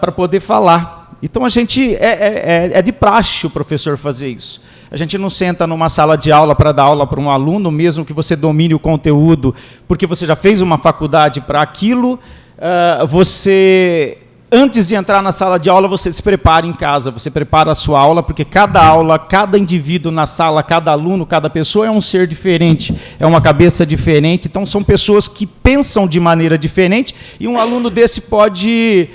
S8: para poder falar. Então, a gente é de praxe o professor fazer isso. A gente não senta numa sala de aula para dar aula para um aluno, mesmo que você domine o conteúdo, porque você já fez uma faculdade para aquilo, antes de entrar na sala de aula, você se prepara em casa, você prepara a sua aula, porque cada aula, cada indivíduo na sala, cada aluno, cada pessoa é um ser diferente, é uma cabeça diferente, então são pessoas que pensam de maneira diferente, e um aluno desse pode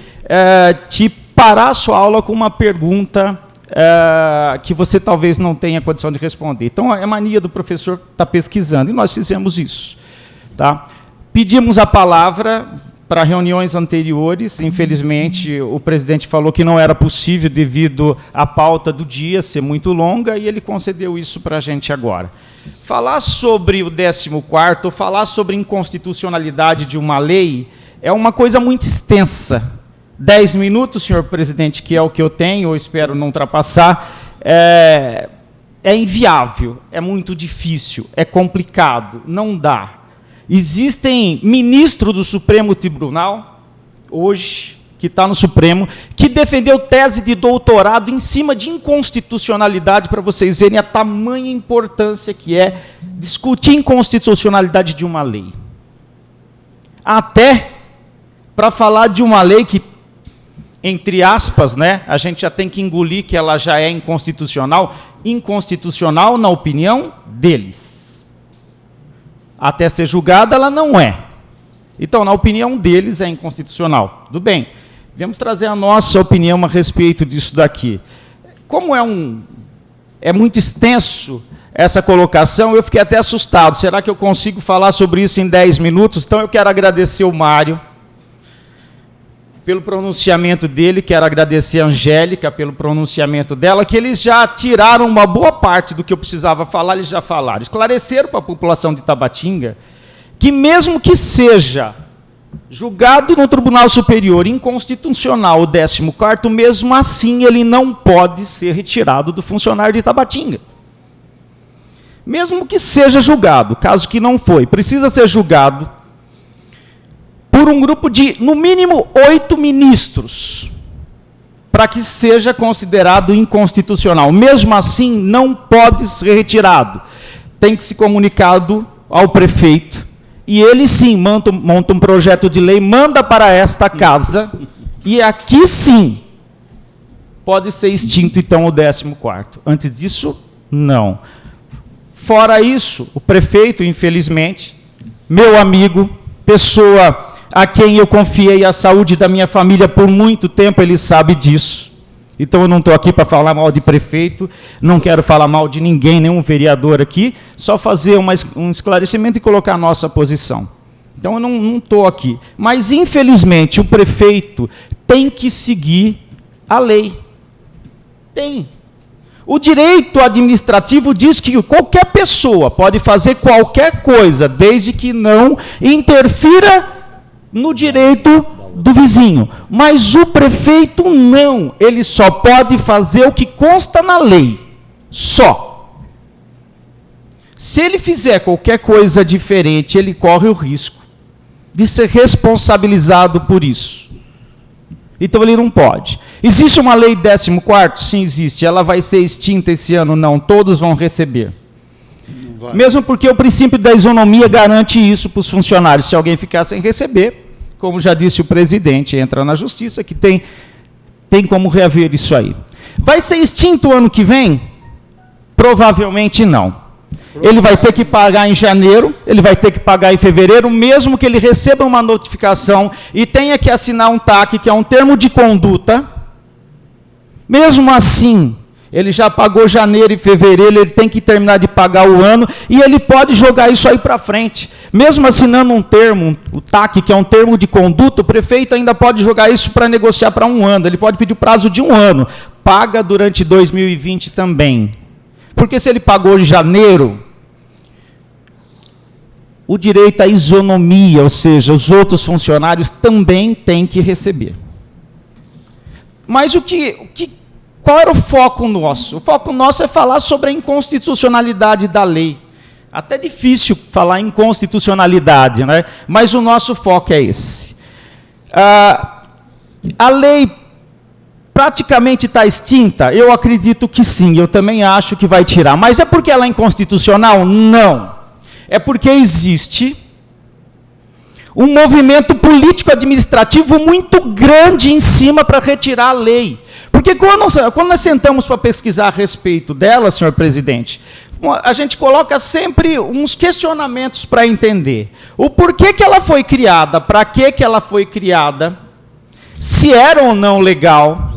S8: te parar a sua aula com uma pergunta que você talvez não tenha condição de responder. Então, é mania do professor estar pesquisando, e nós fizemos isso. Tá? Pedimos a palavra para reuniões anteriores, infelizmente o presidente falou que não era possível devido à pauta do dia ser muito longa, e ele concedeu isso para a gente agora. Falar sobre o 14º, falar sobre inconstitucionalidade de uma lei, é uma coisa muito extensa. 10 minutos, senhor presidente, que é o que eu tenho, eu espero não ultrapassar, é inviável, é muito difícil, é complicado, não dá. Existem ministros do Supremo Tribunal, hoje, que está no Supremo, que defendeu tese de doutorado em cima de inconstitucionalidade, para vocês verem a tamanha importância que é discutir inconstitucionalidade de uma lei. Até para falar de uma lei que, entre aspas, né, a gente já tem que engolir que ela já é inconstitucional na opinião deles. Até ser julgada, ela não é. Então, na opinião deles, é inconstitucional. Tudo bem. Vamos trazer a nossa opinião a respeito disso daqui. Como é muito extenso essa colocação, eu fiquei até assustado. Será que eu consigo falar sobre isso em 10 minutos? Então, eu quero agradecer o Mário pelo pronunciamento dele, quero agradecer a Angélica pelo pronunciamento dela, que eles já tiraram uma boa parte do que eu precisava falar, eles já falaram. Esclareceram para a população de Tabatinga que, mesmo que seja julgado no Tribunal Superior inconstitucional o 14º, mesmo assim ele não pode ser retirado do funcionário de Tabatinga. Mesmo que seja julgado, caso que não foi, precisa ser julgado por um grupo de, no mínimo, 8 ministros, para que seja considerado inconstitucional. Mesmo assim, não pode ser retirado. Tem que ser comunicado ao prefeito, e ele, sim, monta um projeto de lei, manda para esta casa, e aqui, sim, pode ser extinto, então, o 14º. Antes disso, não. Fora isso, o prefeito, infelizmente, meu amigo, pessoa a quem eu confiei a saúde da minha família por muito tempo, ele sabe disso. Então, eu não estou aqui para falar mal de prefeito, não quero falar mal de ninguém, nenhum vereador aqui, só fazer um esclarecimento e colocar a nossa posição. Então, eu não estou aqui. Mas, infelizmente, o prefeito tem que seguir a lei. Tem. O direito administrativo diz que qualquer pessoa pode fazer qualquer coisa, desde que não interfira no direito do vizinho. Mas o prefeito não. Ele só pode fazer o que consta na lei. Só. Se ele fizer qualquer coisa diferente, ele corre o risco de ser responsabilizado por isso. Então ele não pode. Existe uma lei 14º? Sim, existe. Ela vai ser extinta esse ano? Não. Todos vão receber. Mesmo porque o princípio da isonomia garante isso para os funcionários. Se alguém ficar sem receber, como já disse o presidente, entra na justiça, que tem como reaver isso aí. Vai ser extinto o ano que vem? Provavelmente não. Ele vai ter que pagar em janeiro, ele vai ter que pagar em fevereiro, mesmo que ele receba uma notificação e tenha que assinar um TAC, que é um termo de conduta. Mesmo assim, ele já pagou janeiro e fevereiro, ele tem que terminar de pagar o ano, e ele pode jogar isso aí para frente. Mesmo assinando um termo, o TAC, que é um termo de conduta, o prefeito ainda pode jogar isso para negociar para um ano, ele pode pedir o prazo de um ano. Paga durante 2020 também. Porque se ele pagou em janeiro, o direito à isonomia, ou seja, os outros funcionários também têm que receber. Mas qual era o foco nosso? O foco nosso é falar sobre a inconstitucionalidade da lei. Até difícil falar em inconstitucionalidade, né? Mas o nosso foco é esse. A lei praticamente está extinta? Eu acredito que sim, eu também acho que vai tirar. Mas é porque ela é inconstitucional? Não. É porque existe um movimento político-administrativo muito grande em cima para retirar a lei. Porque quando nós sentamos para pesquisar a respeito dela, senhor presidente, a gente coloca sempre uns questionamentos para entender. O porquê que ela foi criada, para que ela foi criada, se era ou não legal,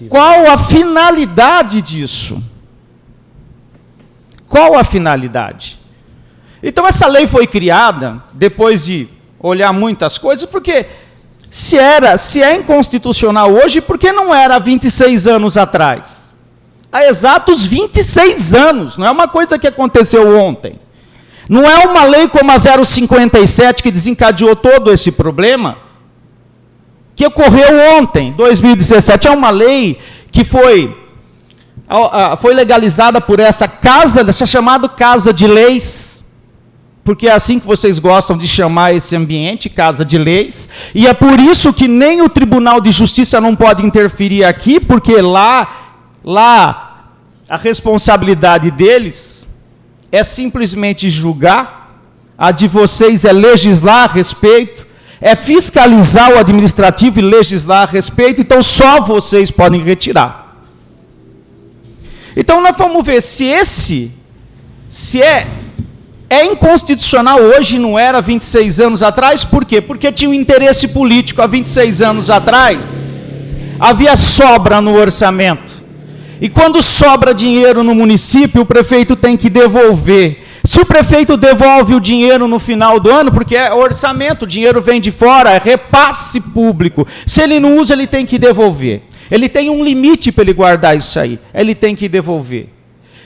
S8: qual a finalidade disso? Qual a finalidade? Então, essa lei foi criada, depois de olhar muitas coisas, porque se é inconstitucional hoje, por que não era há 26 anos atrás? Há exatos 26 anos, não é uma coisa que aconteceu ontem. Não é uma lei como a 057 que desencadeou todo esse problema, que ocorreu ontem, 2017. É uma lei que foi legalizada por essa chamada Casa de Leis, porque é assim que vocês gostam de chamar esse ambiente, Casa de Leis, e é por isso que nem o Tribunal de Justiça não pode interferir aqui, porque lá a responsabilidade deles é simplesmente julgar, a de vocês é legislar a respeito, é fiscalizar o administrativo e legislar a respeito, então só vocês podem retirar. Então nós vamos ver se é inconstitucional hoje, não era 26 anos atrás, por quê? Porque tinha um interesse político. Há 26 anos atrás, havia sobra no orçamento. E quando sobra dinheiro no município, o prefeito tem que devolver. Se o prefeito devolve o dinheiro no final do ano, porque é orçamento, o dinheiro vem de fora, é repasse público. Se ele não usa, ele tem que devolver. Ele tem um limite para ele guardar isso aí. Ele tem que devolver.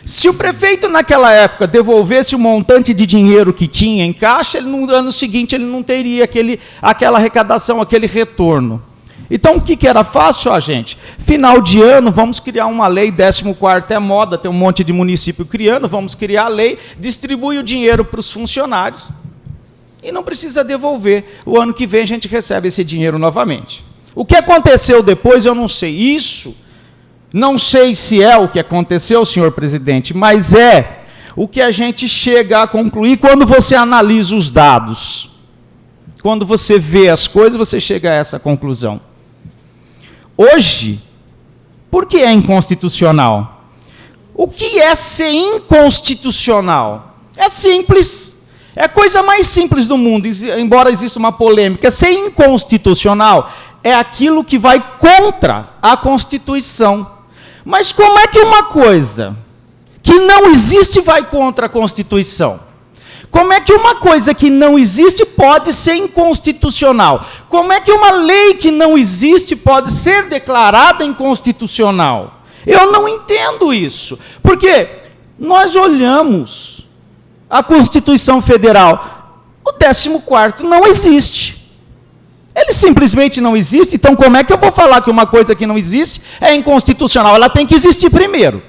S8: Se o prefeito, naquela época, devolvesse o montante de dinheiro que tinha em caixa, no ano seguinte ele não teria aquela arrecadação, aquele retorno. Então, o que era fácil, gente? Final de ano, vamos criar uma lei, 14º é moda, tem um monte de município criando, vamos criar a lei, distribui o dinheiro para os funcionários e não precisa devolver. O ano que vem a gente recebe esse dinheiro novamente. O que aconteceu depois, eu não sei. Isso, não sei se é o que aconteceu, senhor presidente, mas é o que a gente chega a concluir quando você analisa os dados. Quando você vê as coisas, você chega a essa conclusão. Hoje, por que é inconstitucional? O que é ser inconstitucional? É simples. É a coisa mais simples do mundo, embora exista uma polêmica. Ser inconstitucional é aquilo que vai contra a Constituição. Mas como é que uma coisa que não existe vai contra a Constituição? Como é que uma coisa que não existe pode ser inconstitucional? Como é que uma lei que não existe pode ser declarada inconstitucional? Eu não entendo isso. Porque nós olhamos a Constituição Federal, o 14º não existe. Ele simplesmente não existe, então como é que eu vou falar que uma coisa que não existe é inconstitucional? Ela tem que existir primeiro.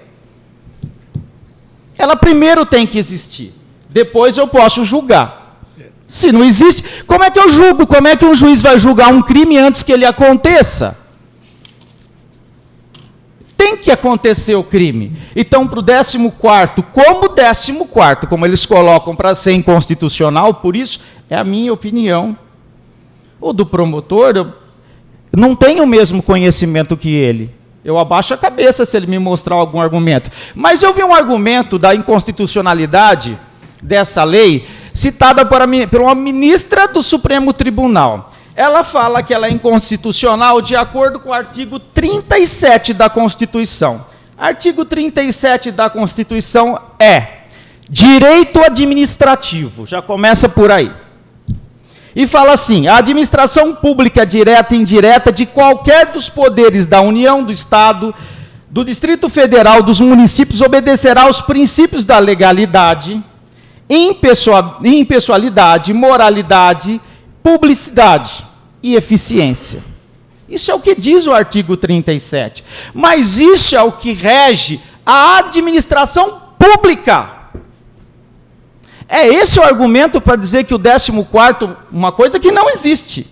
S8: Ela primeiro tem que existir. Depois eu posso julgar. Se não existe, como é que eu julgo? Como é que um juiz vai julgar um crime antes que ele aconteça? Tem que acontecer o crime. Então, para o 14º, como eles colocam para ser inconstitucional, por isso, é a minha opinião. O do promotor, eu não tenho o mesmo conhecimento que ele. Eu abaixo a cabeça se ele me mostrar algum argumento. Mas eu vi um argumento da inconstitucionalidade dessa lei, citada por uma ministra do Supremo Tribunal. Ela fala que ela é inconstitucional de acordo com o artigo 37 da Constituição. Artigo 37 da Constituição é direito administrativo, já começa por aí. E fala assim: a administração pública direta e indireta de qualquer dos poderes da União, do Estado, do Distrito Federal, dos municípios, obedecerá aos princípios da legalidade, impessoalidade, moralidade, publicidade e eficiência. Isso é o que diz o artigo 37. Mas isso é o que rege a administração pública. É esse o argumento para dizer que o 14º, uma coisa que não existe,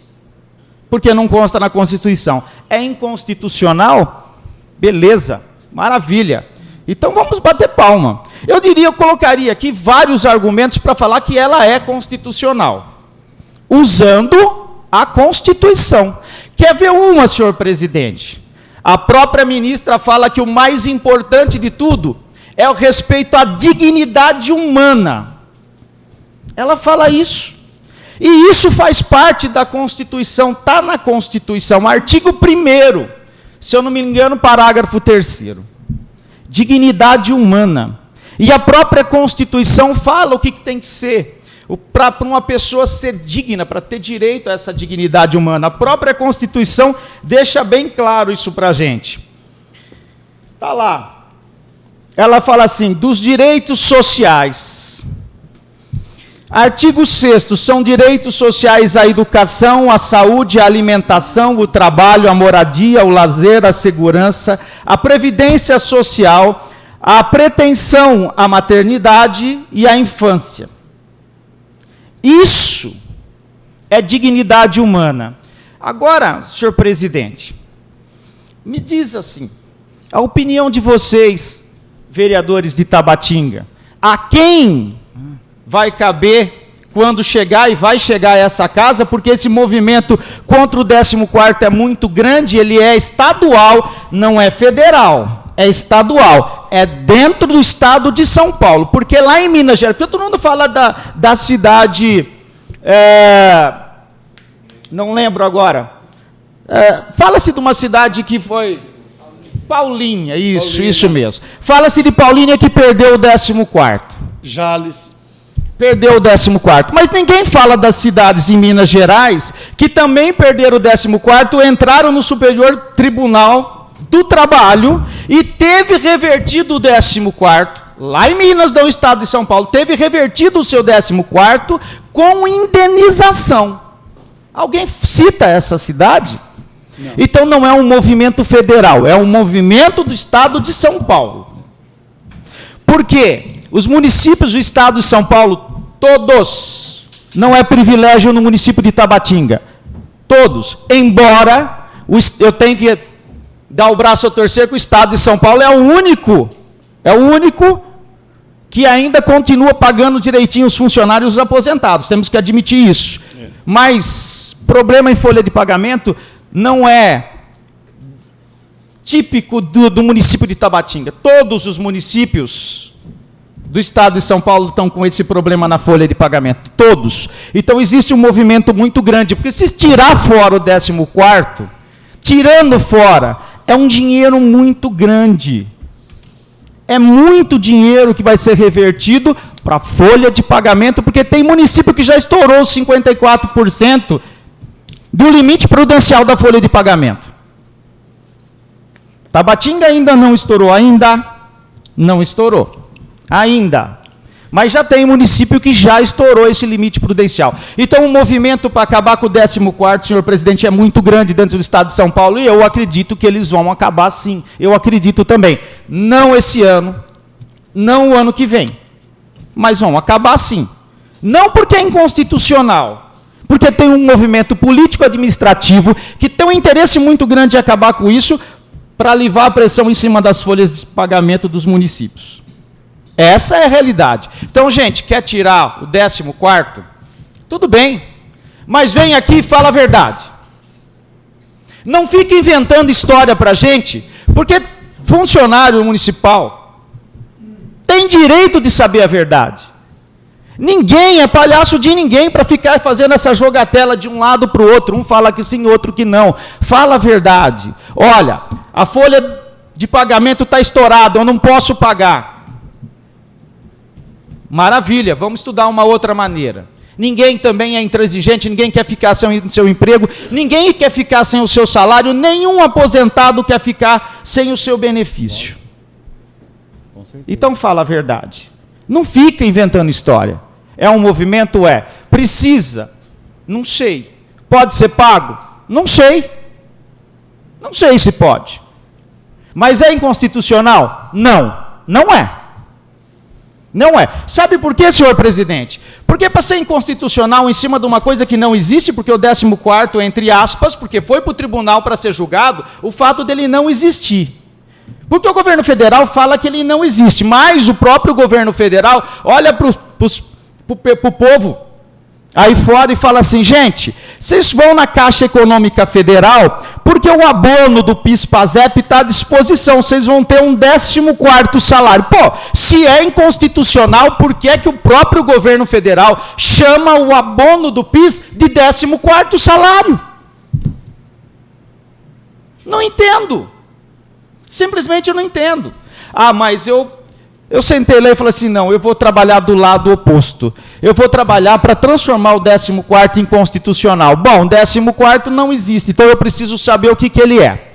S8: porque não consta na Constituição, é inconstitucional? Beleza, maravilha. Então vamos bater palma. Eu colocaria aqui vários argumentos para falar que ela é constitucional, usando a Constituição. Quer ver uma, senhor presidente? A própria ministra fala que o mais importante de tudo é o respeito à dignidade humana. Ela fala isso. E isso faz parte da Constituição, está na Constituição, artigo 1º, se eu não me engano, parágrafo 3º. Dignidade humana. E a própria Constituição fala o que tem que ser, para uma pessoa ser digna, para ter direito a essa dignidade humana. A própria Constituição deixa bem claro isso para a gente. Está lá. Ela fala assim, dos direitos sociais. Artigo 6º, são direitos sociais a educação, a saúde, a alimentação, o trabalho, a moradia, o lazer, a segurança, a previdência social, a pretensão à maternidade e à infância. Isso é dignidade humana. Agora, senhor presidente, me diz assim, a opinião de vocês, vereadores de Tabatinga, a quem vai caber quando chegar, e vai chegar a essa casa, porque esse movimento contra o 14º é muito grande, ele é estadual, não é federal, é estadual, é dentro do estado de São Paulo, porque lá em Minas Gerais, todo mundo fala da cidade, não lembro agora, fala-se de uma cidade que foi... Paulinha, isso mesmo. Fala-se de Paulinha que perdeu o 14º.
S1: Jales.
S8: Perdeu o 14º. Mas ninguém fala das cidades em Minas Gerais que também perderam o 14º, entraram no Superior Tribunal do Trabalho e teve revertido o 14º. Lá em Minas, no estado de São Paulo, teve revertido o seu 14º com indenização. Alguém cita essa cidade? Não. Então não é um movimento federal, é um movimento do estado de São Paulo. Por quê? Os municípios do estado de São Paulo, todos, não é privilégio no município de Tabatinga, todos, embora eu tenha que dar o braço a torcer que o estado de São Paulo é o único que ainda continua pagando direitinho os funcionários e os aposentados, temos que admitir isso. Mas problema em folha de pagamento não é típico do município de Tabatinga. Todos os municípios do estado de São Paulo estão com esse problema na folha de pagamento. Todos. Então existe um movimento muito grande, porque se tirar fora o 14º, tirando fora, é um dinheiro muito grande. É muito dinheiro que vai ser revertido para a folha de pagamento, porque tem município que já estourou os 54% do limite prudencial da folha de pagamento. Tabatinga ainda não estourou, ainda. Mas já tem município que já estourou esse limite prudencial. Então o movimento para acabar com o 14º, senhor presidente, é muito grande dentro do estado de São Paulo, e eu acredito que eles vão acabar sim. Eu acredito também. Não esse ano, não o ano que vem, mas vão acabar sim. Não porque é inconstitucional, porque tem um movimento político-administrativo que tem um interesse muito grande em acabar com isso para aliviar a pressão em cima das folhas de pagamento dos municípios. Essa é a realidade. Então, gente, quer tirar o 14º? Tudo bem, mas vem aqui e fala a verdade. Não fica inventando história para a gente, porque funcionário municipal tem direito de saber a verdade. Ninguém é palhaço de ninguém para ficar fazendo essa jogatela de um lado para o outro. Um fala que sim, outro que não. Fala a verdade. Olha, a folha de pagamento está estourada, eu não posso pagar. Maravilha, vamos estudar uma outra maneira. Ninguém também é intransigente, ninguém quer ficar sem o seu emprego, ninguém quer ficar sem o seu salário, nenhum aposentado quer ficar sem o seu benefício. Então fala a verdade. Não fica inventando história. É um movimento, precisa? Não sei. Pode ser pago? Não sei. Não sei se pode. Mas é inconstitucional? Não, não é. Não é. Sabe por quê, senhor presidente? Porque para ser inconstitucional em cima de uma coisa que não existe, porque o 14º, entre aspas, porque foi para o tribunal para ser julgado, o fato dele não existir. Porque o governo federal fala que ele não existe, mas o próprio governo federal olha para o povo aí fora e fala assim, gente, vocês vão na Caixa Econômica Federal porque o abono do PIS/PASEP está à disposição, vocês vão ter um 14º salário. Pô, se é inconstitucional, por que é que o próprio governo federal chama o abono do PIS de 14º salário? Não entendo. Simplesmente eu não entendo. Ah, mas eu sentei lá e falei assim, não, eu vou trabalhar do lado oposto. Eu vou trabalhar para transformar o 14º em constitucional. Bom, o 14º não existe, então eu preciso saber o que ele é.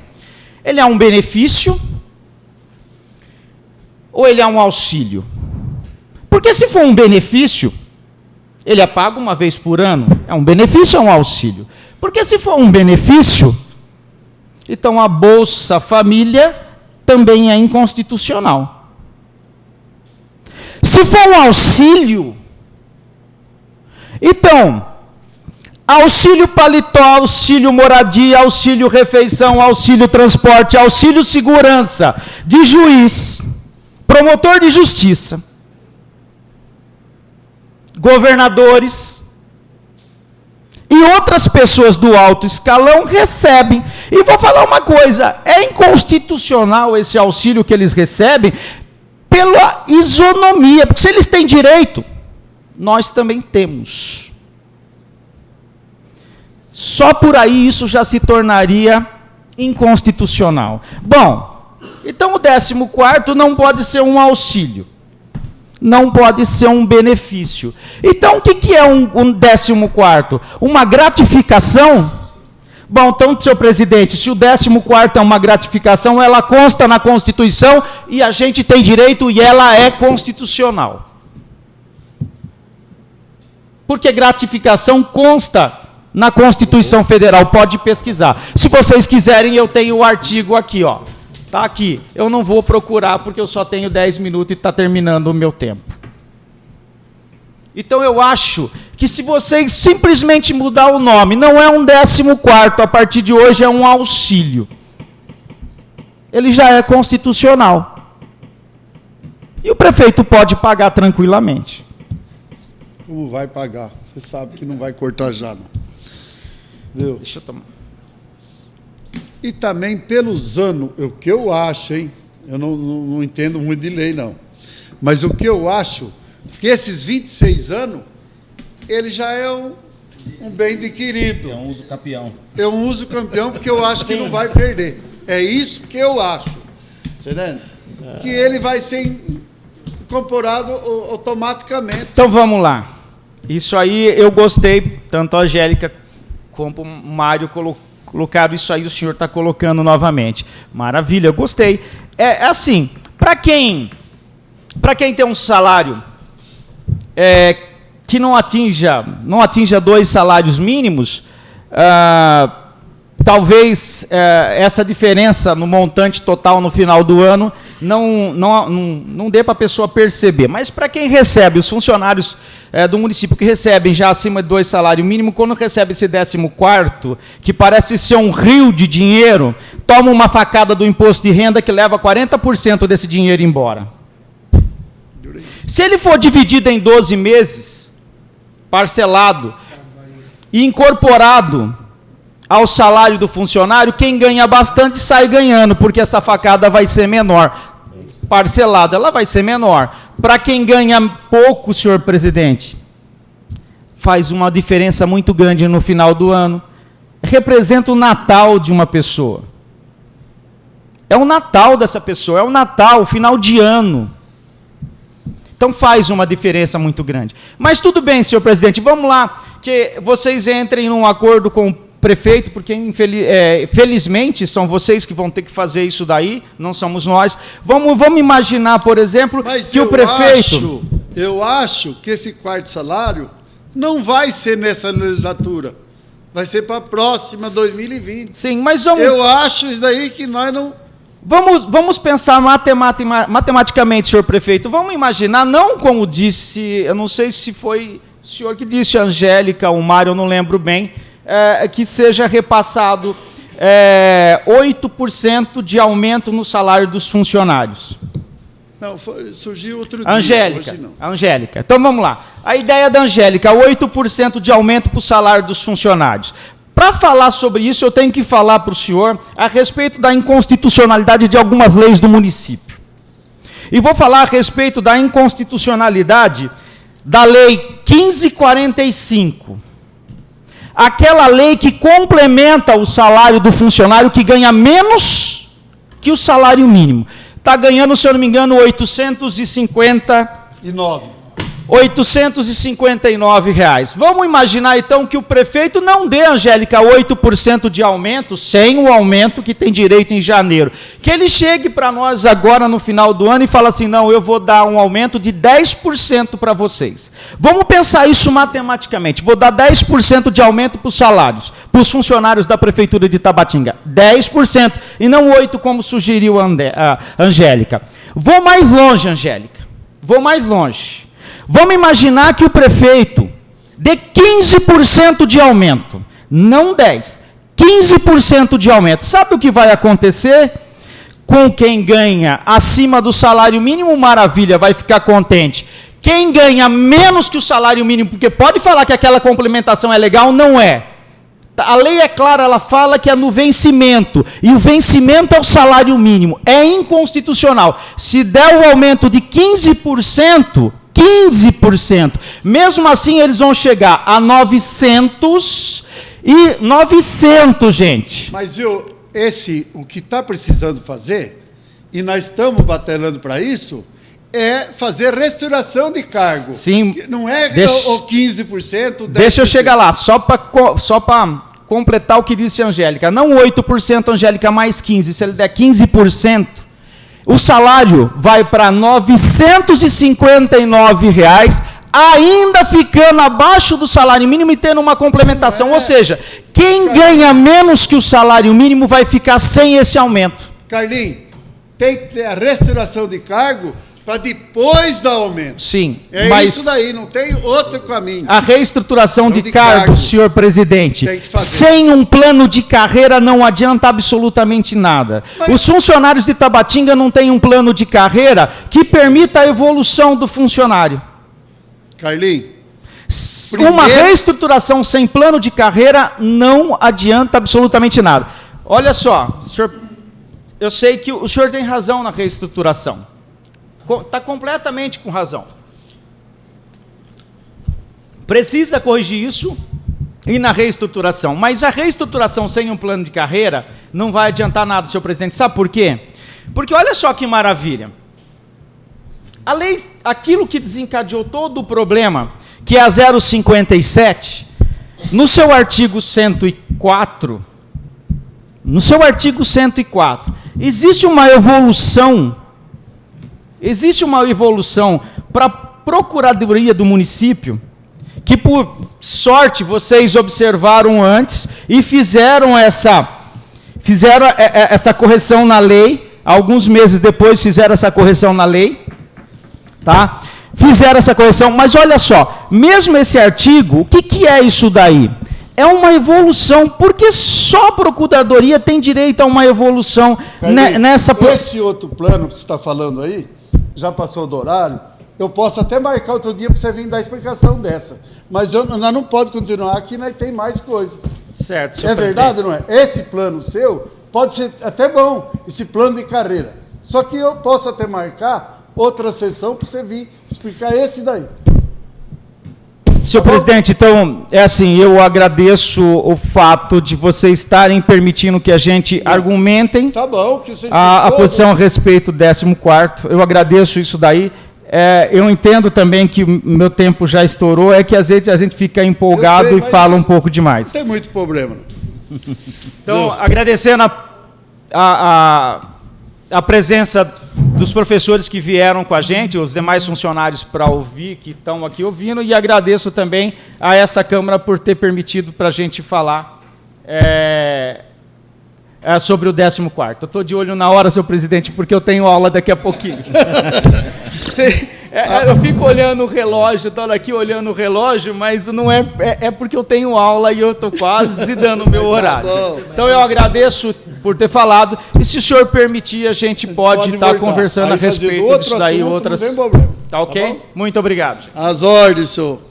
S8: Ele é um benefício ou ele é um auxílio? Porque se for um benefício, ele é pago uma vez por ano. É um benefício ou um auxílio? Porque se for um benefício, então a Bolsa Família também é inconstitucional. Se for um auxílio, então, auxílio paletó, auxílio moradia, auxílio refeição, auxílio transporte, auxílio segurança de juiz, promotor de justiça, governadores e outras pessoas do alto escalão recebem. E vou falar uma coisa, é inconstitucional esse auxílio que eles recebem pela isonomia, porque se eles têm direito, nós também temos. Só por aí isso já se tornaria inconstitucional. Bom, então o 14º não pode ser um auxílio, não pode ser um benefício. Então o que é um 14º? Uma gratificação? Bom, então, senhor presidente, se o 14º é uma gratificação, ela consta na Constituição e a gente tem direito e ela é constitucional. Porque gratificação consta na Constituição Federal, pode pesquisar. Se vocês quiserem, eu tenho o artigo aqui, ó. Está aqui. Eu não vou procurar porque eu só tenho 10 minutos e está terminando o meu tempo. Então eu acho que se vocês simplesmente mudar o nome, não é um 14º, a partir de hoje é um auxílio. Ele já é constitucional. E o prefeito pode pagar tranquilamente.
S1: Como vai pagar? Você sabe que não vai cortar já, não. Viu?
S8: Deixa eu tomar.
S1: E também pelos anos, o que eu acho, hein? Eu não entendo muito de lei, não. Mas o que eu acho, que esses 26 anos, ele já é um bem adquirido.
S2: É um uso campeão.
S1: É um uso campeão, porque eu acho que não vai perder. É isso que eu acho. Entendeu? Que ele vai ser incorporado automaticamente.
S8: Então vamos lá. Isso aí eu gostei, tanto a Angélica como o Mário colocaram isso aí, o senhor está colocando novamente. Maravilha, eu gostei. É assim, para quem tem um salário que não atinja 2 salários mínimos, talvez essa diferença no montante total no final do ano não dê para a pessoa perceber. Mas para quem recebe, os funcionários do município que recebem já acima de 2 salários mínimos, quando recebe esse 14º, que parece ser um rio de dinheiro, toma uma facada do imposto de renda que leva 40% desse dinheiro embora. Se ele for dividido em 12 meses, parcelado e incorporado ao salário do funcionário, quem ganha bastante sai ganhando, porque essa facada vai ser menor. Parcelada, ela vai ser menor. Para quem ganha pouco, senhor presidente, faz uma diferença muito grande no final do ano. Representa o Natal de uma pessoa. É o Natal dessa pessoa, é o Natal, o final de ano. Então faz uma diferença muito grande. Mas tudo bem, senhor presidente, vamos lá, que vocês entrem num acordo com o prefeito, porque felizmente são vocês que vão ter que fazer isso daí, não somos nós. Vamos imaginar, por exemplo,
S1: mas
S8: que o prefeito...
S1: Eu acho que esse 4º salário não vai ser nessa legislatura. Vai ser para a próxima, 2020.
S8: Sim, mas vamos...
S1: Eu acho isso daí que nós não...
S8: Vamos pensar matematicamente, senhor prefeito. Vamos imaginar, não como disse, eu não sei se foi o senhor que disse, Angélica, o Mário, eu não lembro bem, que seja repassado 8% de aumento no salário dos funcionários.
S1: Não, surgiu outro
S8: Angélica,
S1: dia, hoje não.
S8: Angélica. Então vamos lá. A ideia da Angélica, 8% de aumento para o salário dos funcionários. Para falar sobre isso, eu tenho que falar para o senhor a respeito da inconstitucionalidade de algumas leis do município. E vou falar a respeito da inconstitucionalidade da Lei 1545. Aquela lei que complementa o salário do funcionário que ganha menos que o salário mínimo. Está ganhando, se eu não me engano, R$ 859 reais. Vamos imaginar, então, que o prefeito não dê, Angélica, 8% de aumento, sem o aumento que tem direito em janeiro. Que ele chegue para nós agora, no final do ano, e fale assim, não, eu vou dar um aumento de 10% para vocês. Vamos pensar isso matematicamente. Vou dar 10% de aumento para os salários, para os funcionários da Prefeitura de Tabatinga. 10%, e não 8%, como sugeriu a Angélica. Vou mais longe, Angélica. Vou mais longe. Vamos imaginar que o prefeito dê 15% de aumento, não 10%, 15% de aumento. Sabe o que vai acontecer? Com quem ganha acima do salário mínimo, maravilha, vai ficar contente. Quem ganha menos que o salário mínimo, porque pode falar que aquela complementação é legal, não é. A lei é clara, ela fala que é no vencimento, e o vencimento é o salário mínimo, é inconstitucional. Se der o aumento de 15%, mesmo assim eles vão chegar a 900, gente.
S1: Mas viu, o que está precisando fazer, e nós estamos batalhando para isso, é fazer restauração de cargo.
S8: Sim.
S1: Não é o 15%, 10%.
S8: Deixa eu chegar lá, só para completar o que disse a Angélica. Não 8%, Angélica, mais 15%. Se ele der 15%, o salário vai para R$ 959, ainda ficando abaixo do salário mínimo e tendo uma complementação. Ou seja, quem ganha menos que o salário mínimo vai ficar sem esse aumento.
S1: Carlinhos, tem que ter a restauração de cargo para depois dar aumento.
S8: Sim.
S1: Mas isso daí, não tem outro caminho.
S8: A reestruturação de cargo, senhor presidente, sem um plano de carreira não adianta absolutamente nada. Os funcionários de Tabatinga não têm um plano de carreira que permita a evolução do funcionário.
S1: Carlinhos,
S8: uma reestruturação sem plano de carreira não adianta absolutamente nada. Olha só, senhor, eu sei que o senhor tem razão na reestruturação. Está completamente com razão. Precisa corrigir isso e na reestruturação. Mas a reestruturação sem um plano de carreira não vai adiantar nada, senhor presidente. Sabe por quê? Porque olha só que maravilha. A lei, aquilo que desencadeou todo o problema, que é a 057, no seu artigo 104, existe uma evolução para a Procuradoria do município, que por sorte vocês observaram antes e fizeram essa correção na lei, alguns meses depois fizeram essa correção na lei, tá? Fizeram essa correção, mas olha só, mesmo esse artigo, o que é isso daí? É uma evolução, porque só a Procuradoria tem direito a uma evolução nessa...
S1: Esse outro plano que você está falando aí, já passou do horário, eu posso até marcar outro dia para você vir dar explicação dessa. Mas nós não podemos continuar aqui, nós tem mais coisa.
S8: Certo, senhor
S1: É verdade ou não é? Esse plano seu pode ser até bom, esse plano de carreira. Só que eu posso até marcar outra sessão para você vir explicar esse daí.
S8: Senhor presidente, então, é assim, eu agradeço o fato de vocês estarem permitindo que a gente argumentem
S1: Tá bom, que você
S8: a posição a respeito do 14º. Eu agradeço isso daí. Eu entendo também que o meu tempo já estourou, é que às vezes a gente fica empolgado
S1: sei,
S8: e
S1: mas
S8: fala
S1: isso-
S8: um pouco demais.
S1: Não tem muito problema.
S8: Então, agradecendo a presença dos professores que vieram com a gente, os demais funcionários para ouvir, que estão aqui ouvindo, e agradeço também a essa Câmara por ter permitido para a gente falar sobre o 14º. Eu estou de olho na hora, senhor presidente, porque eu tenho aula daqui a pouquinho. Eu fico olhando o relógio, estou aqui olhando o relógio, mas não é porque eu tenho aula e eu estou quase dando o meu horário.
S1: bom.
S8: Então eu agradeço por ter falado, e se o senhor permitir, a gente pode estar
S1: voltar.
S8: conversando
S1: Aí
S8: a
S1: fazer
S8: respeito
S1: outro
S8: disso daí,
S1: assunto,
S8: outras...
S1: não tem problema.
S8: Tá ok?
S1: Tá bom?
S8: Muito obrigado. gente.
S1: As ordens, senhor.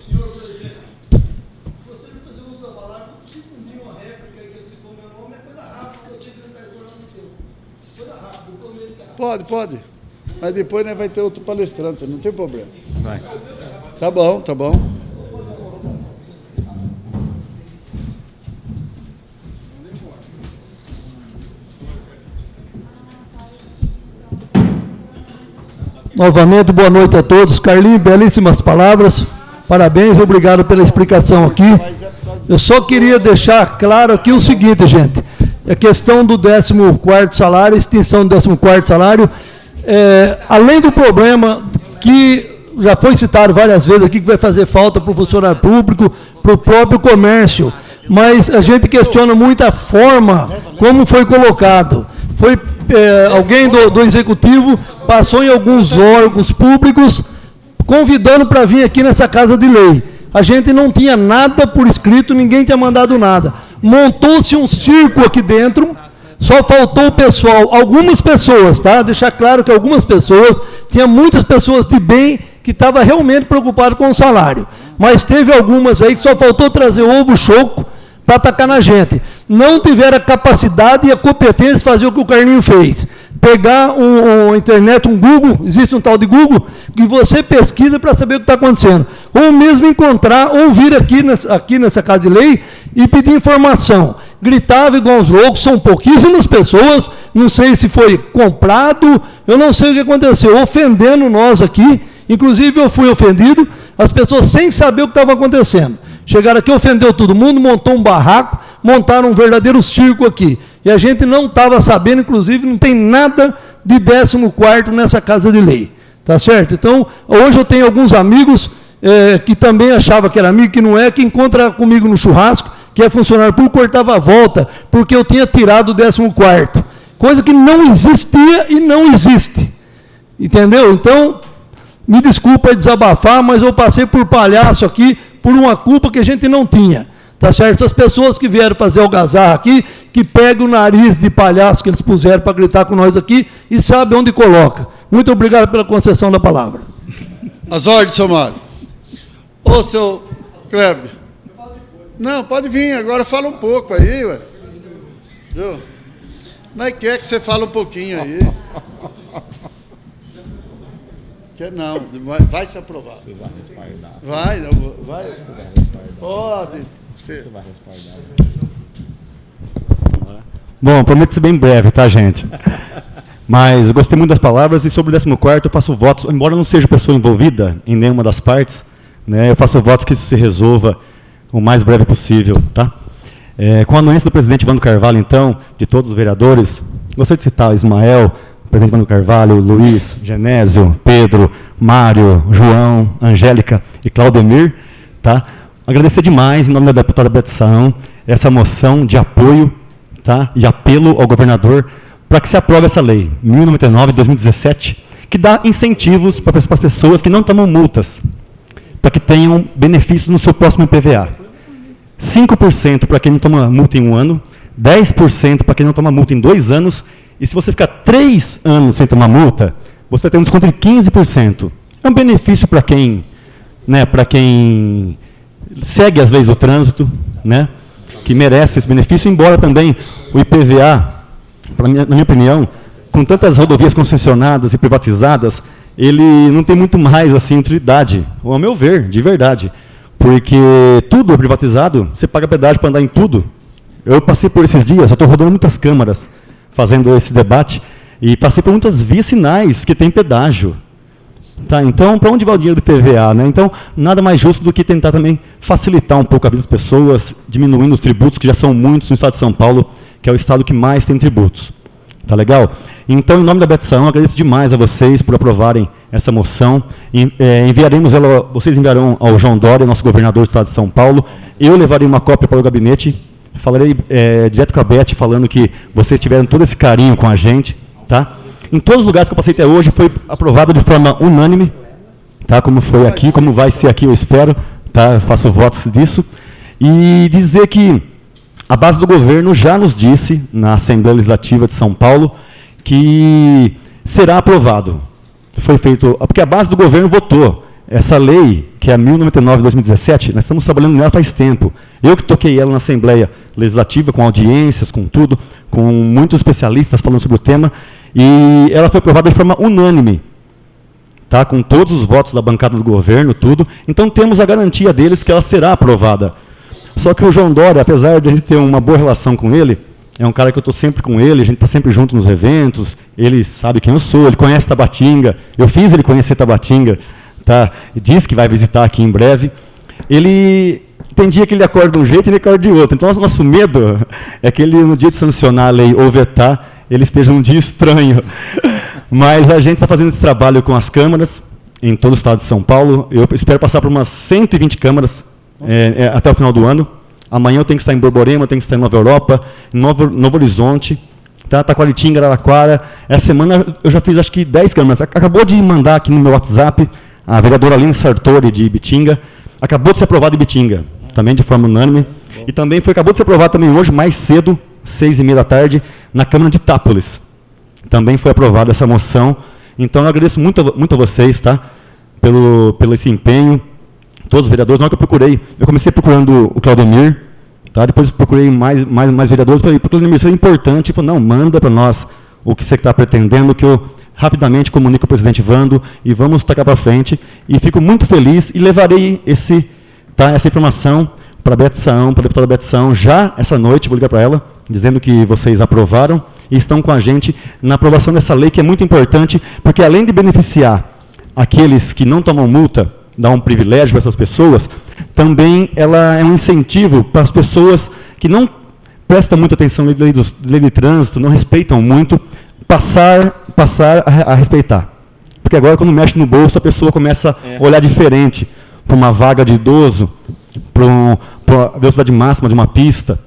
S1: Pode. Mas depois vai ter outro palestrante, não tem problema.
S8: Vai.
S1: Tá bom, tá bom.
S7: Novamente, boa noite a todos. Carlinhos, belíssimas palavras. Parabéns, obrigado pela explicação aqui. Eu só queria deixar claro aqui o seguinte, gente. A questão do 14º salário, extinção do 14º salário, além do problema que já foi citado várias vezes aqui, que vai fazer falta para o funcionário público, para o próprio comércio, mas a gente questiona muito a forma como foi colocado. Foi alguém do executivo passou em alguns órgãos públicos convidando para vir aqui nessa casa de lei. A gente não tinha nada por escrito, ninguém tinha mandado nada. Montou-se um circo aqui dentro, só faltou o pessoal, algumas pessoas, tá? Deixar claro que algumas pessoas, tinha muitas pessoas de bem que estavam realmente preocupadas com o salário. Mas teve algumas aí que só faltou trazer ovo choco para atacar na gente. Não tiveram a capacidade e a competência de fazer o que o Carlinho fez. Pegar a internet, um Google, existe um tal de Google, que você pesquisa para saber o que está acontecendo. Ou mesmo encontrar, ou vir aqui nessa casa de lei e pedir informação. Gritava igual os loucos, são pouquíssimas pessoas, não sei se foi comprado, eu não sei o que aconteceu, ofendendo nós aqui, inclusive eu fui ofendido, as pessoas sem saber o que estava acontecendo. Chegaram aqui, ofendeu todo mundo, montou um barraco, montaram um verdadeiro circo aqui. E a gente não estava sabendo, inclusive, não tem nada de 14º nessa casa de lei. Tá certo? Então, hoje eu tenho alguns amigos que também achavam que era amigo, que não é, que encontra comigo no churrasco, que é funcionário público, cortava a volta, porque eu tinha tirado o 14º. Coisa que não existia e não existe. Entendeu? Então, me desculpa desabafar, mas eu passei por palhaço aqui, por uma culpa que a gente não tinha. Tá certo? Essas pessoas que vieram fazer algazarra aqui, que pegam o nariz de palhaço que eles puseram para gritar com nós aqui e sabem onde coloca. Muito obrigado pela concessão da palavra.
S1: As ordens, seu Mário. Ô, seu Kleber. Não, pode vir, agora fala um pouco aí, ué. Viu? Nós quer que você fale um pouquinho aí. Quer não, vai se aprovar. Você vai respaldar. Vai. Pode. Você vai respaldar.
S9: Bom, prometo ser bem breve, tá, gente? Mas eu gostei muito das palavras e sobre o 14º eu faço votos, embora eu não seja pessoa envolvida em nenhuma das partes, né, eu faço votos que isso se resolva o mais breve possível, tá? Com a anuência do presidente Evandro Carvalho, então, de todos os vereadores, gostaria de citar Ismael, o presidente Evandro Carvalho, Luiz, Genésio, Pedro, Mário, João, Angélica e Claudemir, tá? Agradecer demais, em nome da deputada Betsaão, essa moção de apoio, tá? E apelo ao governador para que se aprove essa lei, 1099 de 2017, que dá incentivos para as pessoas que não tomam multas, para que tenham benefícios no seu próximo IPVA. 5% para quem não toma multa em 1 ano, 10% para quem não toma multa em 2 anos, e se você ficar 3 anos sem tomar multa, você vai ter um desconto de 15%. É um benefício para quem, né, segue as leis do trânsito, né, que merece esse benefício, embora também o IPVA, na minha opinião, com tantas rodovias concessionadas e privatizadas, ele não tem muito mais assim utilidade, ao meu ver, de verdade. Porque tudo é privatizado, você paga pedágio para andar em tudo. Eu passei por esses dias, eu estou rodando muitas câmaras fazendo esse debate, e passei por muitas vias sinais que tem pedágio. Tá, então, para onde vai o dinheiro do IPVA? Né? Então, nada mais justo do que tentar também facilitar um pouco a vida das pessoas, diminuindo os tributos, que já são muitos no estado de São Paulo, que é o estado que mais tem tributos. Tá legal? Então, em nome da Betsaão, agradeço demais a vocês por aprovarem essa moção. Enviaremos ela, vocês enviarão ao João Dória, nosso governador do estado de São Paulo. Eu levarei uma cópia para o gabinete. Falarei direto com a Beth, falando que vocês tiveram todo esse carinho com a gente. Tá? Em todos os lugares que eu passei até hoje, foi aprovado de forma unânime, tá? Como foi aqui, como vai ser aqui, eu espero. Tá? Eu faço votos disso. E dizer que a base do governo já nos disse, na Assembleia Legislativa de São Paulo, que será aprovado. Foi feito, porque a base do governo votou. Essa lei, que é a 1099 de 2017, nós estamos trabalhando nela faz tempo. Eu que toquei ela na Assembleia Legislativa, com audiências, com tudo, com muitos especialistas falando sobre o tema, e ela foi aprovada de forma unânime, tá? Com todos os votos da bancada do governo, tudo. Então temos a garantia deles que ela será aprovada. Só que o João Dória, apesar de a gente ter uma boa relação com ele, é um cara que eu estou sempre com ele, a gente está sempre junto nos eventos, ele sabe quem eu sou, ele conhece Tabatinga, eu fiz ele conhecer Tabatinga, tá? E disse que vai visitar aqui em breve. Ele tem dia que ele acorda de um jeito e ele acorda de outro. Então, nosso medo é que ele, no dia de sancionar a lei ou vetar, ele esteja um dia estranho. Mas a gente está fazendo esse trabalho com as câmaras em todo o estado de São Paulo. Eu espero passar por umas 120 câmaras até o final do ano. Amanhã eu tenho que estar em Borborema, eu tenho que estar em Nova Europa, em Novo Horizonte, tá? Taquaritinga, Araraquara. Essa semana eu já fiz acho que 10 câmaras. Acabou de mandar aqui no meu WhatsApp a vereadora Aline Sartori, de Ibitinga. Acabou de ser aprovado em Ibitinga, também de forma unânime. E também acabou de ser aprovado também hoje, mais cedo, 6h30 da tarde, na Câmara de Itápolis. Também foi aprovada essa moção. Então eu agradeço muito a vocês, tá? Pelo esse empenho. Todos os vereadores, na hora que eu procurei, eu comecei procurando o Claudemir, tá? Depois procurei mais vereadores, falei, Claudemir, isso é importante, ele falou, não, manda para nós o que você está pretendendo, que eu rapidamente comunico ao presidente Vando e vamos tacar para frente. E fico muito feliz e levarei essa informação para a Betsaão, para a deputada Betsaão, já essa noite, vou ligar para ela, dizendo que vocês aprovaram e estão com a gente na aprovação dessa lei, que é muito importante, porque além de beneficiar aqueles que não tomam multa, dar um privilégio para essas pessoas, também ela é um incentivo para as pessoas que não prestam muita atenção na lei de trânsito, não respeitam muito, passar a respeitar. Porque agora, quando mexe no bolso, a pessoa começa a olhar diferente para uma vaga de idoso, para a velocidade máxima de uma pista.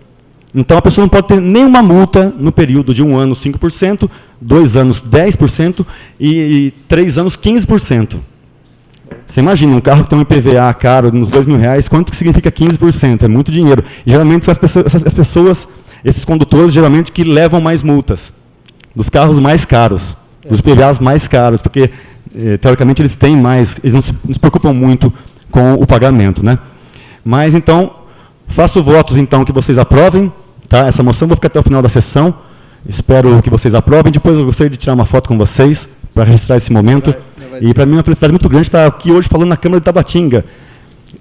S9: Então, a pessoa não pode ter nenhuma multa no período de 1 ano 5%, 2 anos 10% e 3 anos 15%. Você imagina, um carro que tem um IPVA caro, uns R$2.000, quanto que significa 15%? É muito dinheiro. E, geralmente, são as pessoas, esses condutores, geralmente, que levam mais multas. Dos carros mais caros, dos IPVAs mais caros, porque, teoricamente, eles têm mais, eles não se preocupam muito com o pagamento, né? Mas, então, faço votos, então, que vocês aprovem, tá? Essa moção, vou ficar até o final da sessão, espero que vocês aprovem, depois eu gostaria de tirar uma foto com vocês, para registrar esse momento. E para mim é uma felicidade muito grande estar aqui hoje falando na Câmara de Tabatinga.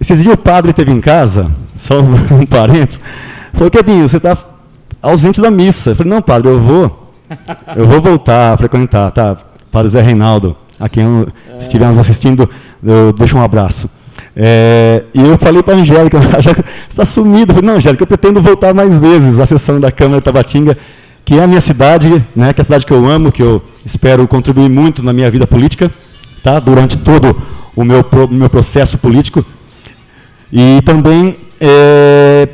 S9: Esses dias o padre esteve em casa, só um parênteses, falou, Kebinho, você está ausente da missa. Eu falei, não, padre, eu vou voltar a frequentar, tá? Padre Zé Reinaldo, a quem estivermos assistindo, eu deixo um abraço. E eu falei para a Angélica, já está sumida. Eu falei, não, Angélica, eu pretendo voltar mais vezes à sessão da Câmara de Tabatinga, que é a minha cidade, né, que é a cidade que eu amo, que eu espero contribuir muito na minha vida política, tá, durante todo o meu processo político. E também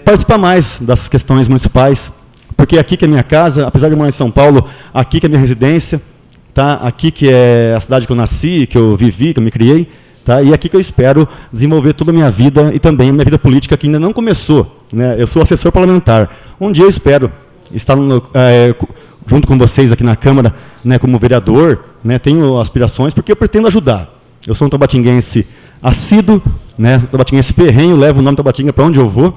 S9: participar mais das questões municipais, porque aqui que é minha casa, apesar de morar em São Paulo, aqui que é minha residência, tá? Aqui que é a cidade que eu nasci, que eu vivi, que eu me criei, tá? E aqui que eu espero desenvolver toda a minha vida e também a minha vida política, que ainda não começou, né? Eu sou assessor parlamentar. Um dia eu espero estar junto com vocês aqui na Câmara, né, como vereador, né? Tenho aspirações porque eu pretendo ajudar. Eu sou um tabatinguense assíduo, né? Tabatinguense ferrenho, levo o nome Tabatinga para onde eu vou,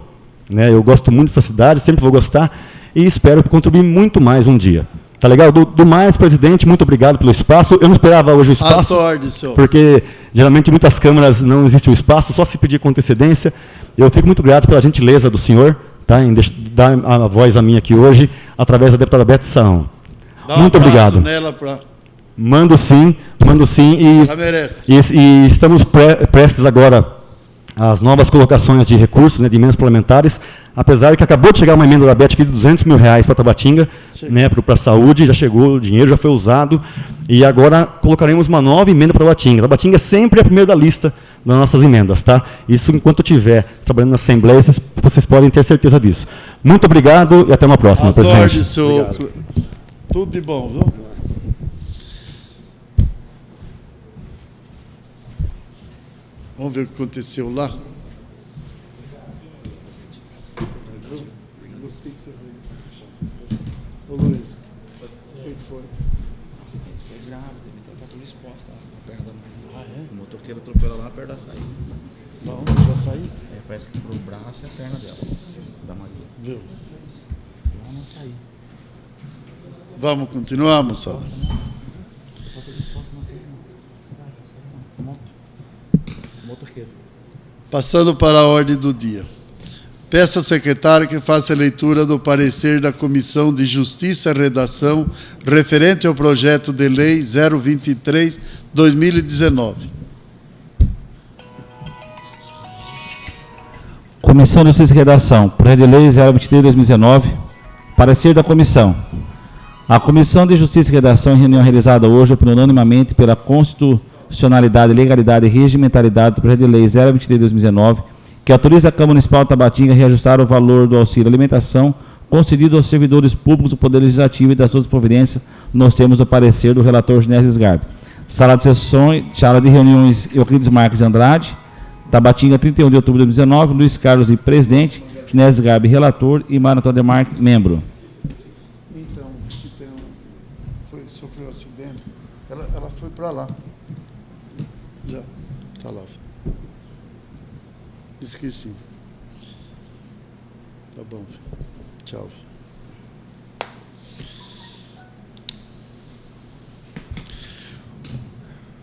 S9: né? Eu gosto muito dessa cidade, sempre vou gostar e espero contribuir muito mais um dia. Tá legal? Do mais, presidente, muito obrigado pelo espaço. Eu não esperava hoje o espaço,
S1: à sorte, senhor.
S9: Porque geralmente em muitas câmaras não existe o espaço, só se pedir com antecedência. Eu fico muito grato pela gentileza do senhor, tá, em dar a voz a mim aqui hoje, através da deputada Beth Saão. Muito obrigado.
S1: Nela pra...
S9: Mando sim,
S1: Ela merece.
S9: E estamos prestes agora às novas colocações de recursos, né, de emendas parlamentares, apesar que acabou de chegar uma emenda da Beth aqui de R$200 mil para Tabatinga, né, para a saúde, já chegou, o dinheiro já foi usado, e agora colocaremos uma nova emenda para Tabatinga. Tabatinga é sempre a primeira da lista das nossas emendas, tá? Isso enquanto eu estiver trabalhando na Assembleia, vocês podem ter certeza disso. Muito obrigado e até uma próxima, presidente.
S1: Sorte, senhor. Tudo de bom, viu? Vamos ver o que aconteceu lá. Gostei que você veio. Ô, Luiz, o que foi?
S2: Foi grave, tá tudo exposta na perna da mulher. Ah, é? O motoqueiro atropelou lá perto da saída.
S1: Não, já saí?
S2: É, parece que quebrou o braço e a perna dela, da Maria.
S1: Viu?
S2: Lá não saiu.
S1: Vamos continuar, moçada. Passando para a ordem do dia. Peço ao secretário que faça a leitura do parecer da Comissão de Justiça e Redação referente ao projeto de lei 023/2019.
S2: Comissão de Justiça e Redação, projeto de lei 023/2019, parecer da comissão. A Comissão de Justiça e Redação, em reunião realizada hoje, opiniou unanimemente pela constitucionalidade, legalidade e regimentalidade do projeto de lei 023/2019, que autoriza a Câmara Municipal de Tabatinga a reajustar o valor do auxílio alimentação concedido aos servidores públicos do Poder Legislativo e das suas providências, nós temos o parecer do relator Genésio Sgarbi. Sala de sessões, sala de reuniões Euclides Marques de Andrade, Tabatinga, 31 de outubro de 2019, Luiz Carlos e presidente, Genésio Sgarbi, relator, e Mário Antônio Demarque, membro.
S1: Então, sofreu um acidente. Ela foi para lá. Já. Está lá. Esqueci. Tá bom, filho. Tchau.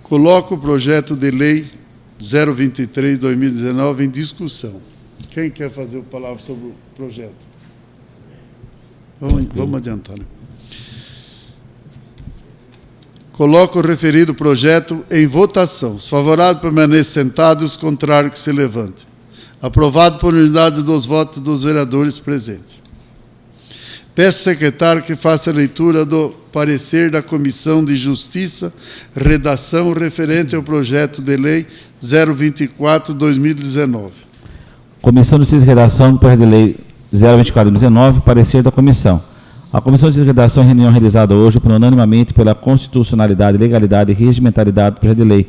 S1: Coloco o projeto de lei 023/2019 em discussão. Quem quer fazer a palavra sobre o projeto? Vamos adiantar, né? Coloco o referido projeto em votação. Os favoráveis permaneçam sentados e os contrários que se levantem. Aprovado por unanimidade dos votos dos vereadores presentes. Peço ao secretário que faça a leitura do parecer da Comissão de Justiça, Redação referente ao projeto de lei 024/2019.
S2: Comissão de Justiça e Redação do projeto de lei 024/2019, parecer da comissão. A Comissão de Justiça e Redação, em reunião realizada hoje, opiniou unanimemente pela constitucionalidade, legalidade e regimentalidade do projeto de lei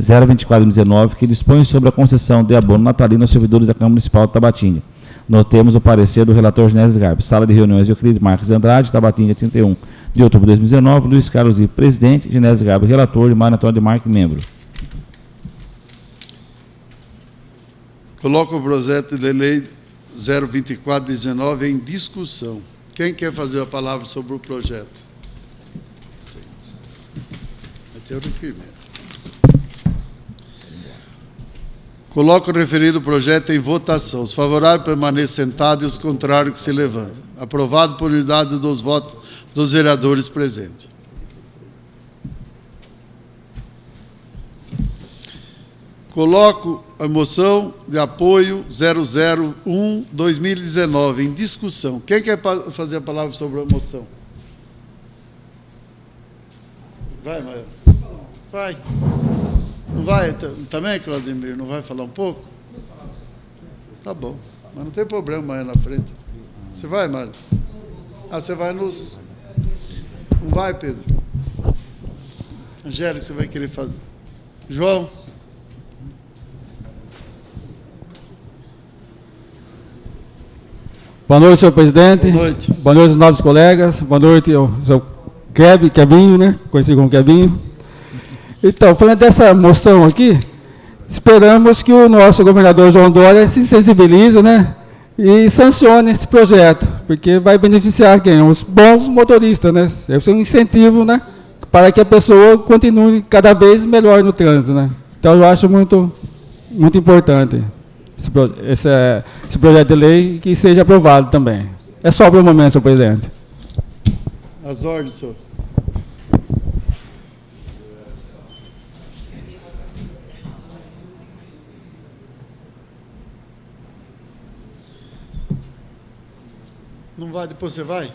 S2: 024/2019, que dispõe sobre a concessão de abono natalino aos servidores da Câmara Municipal de Tabatinga. Notemos o parecer do relator Genésio Sgarbi. Sala de reuniões Euclides Marques de Andrade, Tabatinga, 31 de outubro de 2019, Luiz Carlos e presidente, Genésio Sgarbi, relator, e Mário Antônio Demarque, membro.
S1: Coloco o projeto de lei 024/19 em discussão. Quem quer fazer a palavra sobre o projeto? Vai ter o requerimento. Coloco o referido projeto em votação. Os favoráveis permaneçam sentados e os contrários que se levantem. Aprovado por unanimidade dos votos dos vereadores presentes. Coloco a moção de apoio 001/2019 em discussão. Quem quer fazer a palavra sobre a moção? Vai, Maia. Vai. Não vai também, Claudemir? Não vai falar um pouco? Tá bom. Mas não tem problema, Maia, na frente. Você vai, Mário? Ah, você vai nos... Não vai, Pedro? Angélica, você vai querer fazer? João?
S4: Boa noite, senhor presidente.
S1: Boa noite.
S4: Boa noite aos novos colegas. Boa noite ao senhor Kevinho, né? Conhecido como Kevinho. Então, falando dessa moção aqui, esperamos que o nosso governador João Dória se sensibilize, né? E sancione esse projeto, porque vai beneficiar quem? Os bons motoristas, né? Deve ser um incentivo, né? Para que a pessoa continue cada vez melhor no trânsito, né? Então, eu acho muito importante esse projeto de lei, que seja aprovado também. É só para o momento, senhor presidente.
S1: As ordens, senhor. Não vai, depois você vai?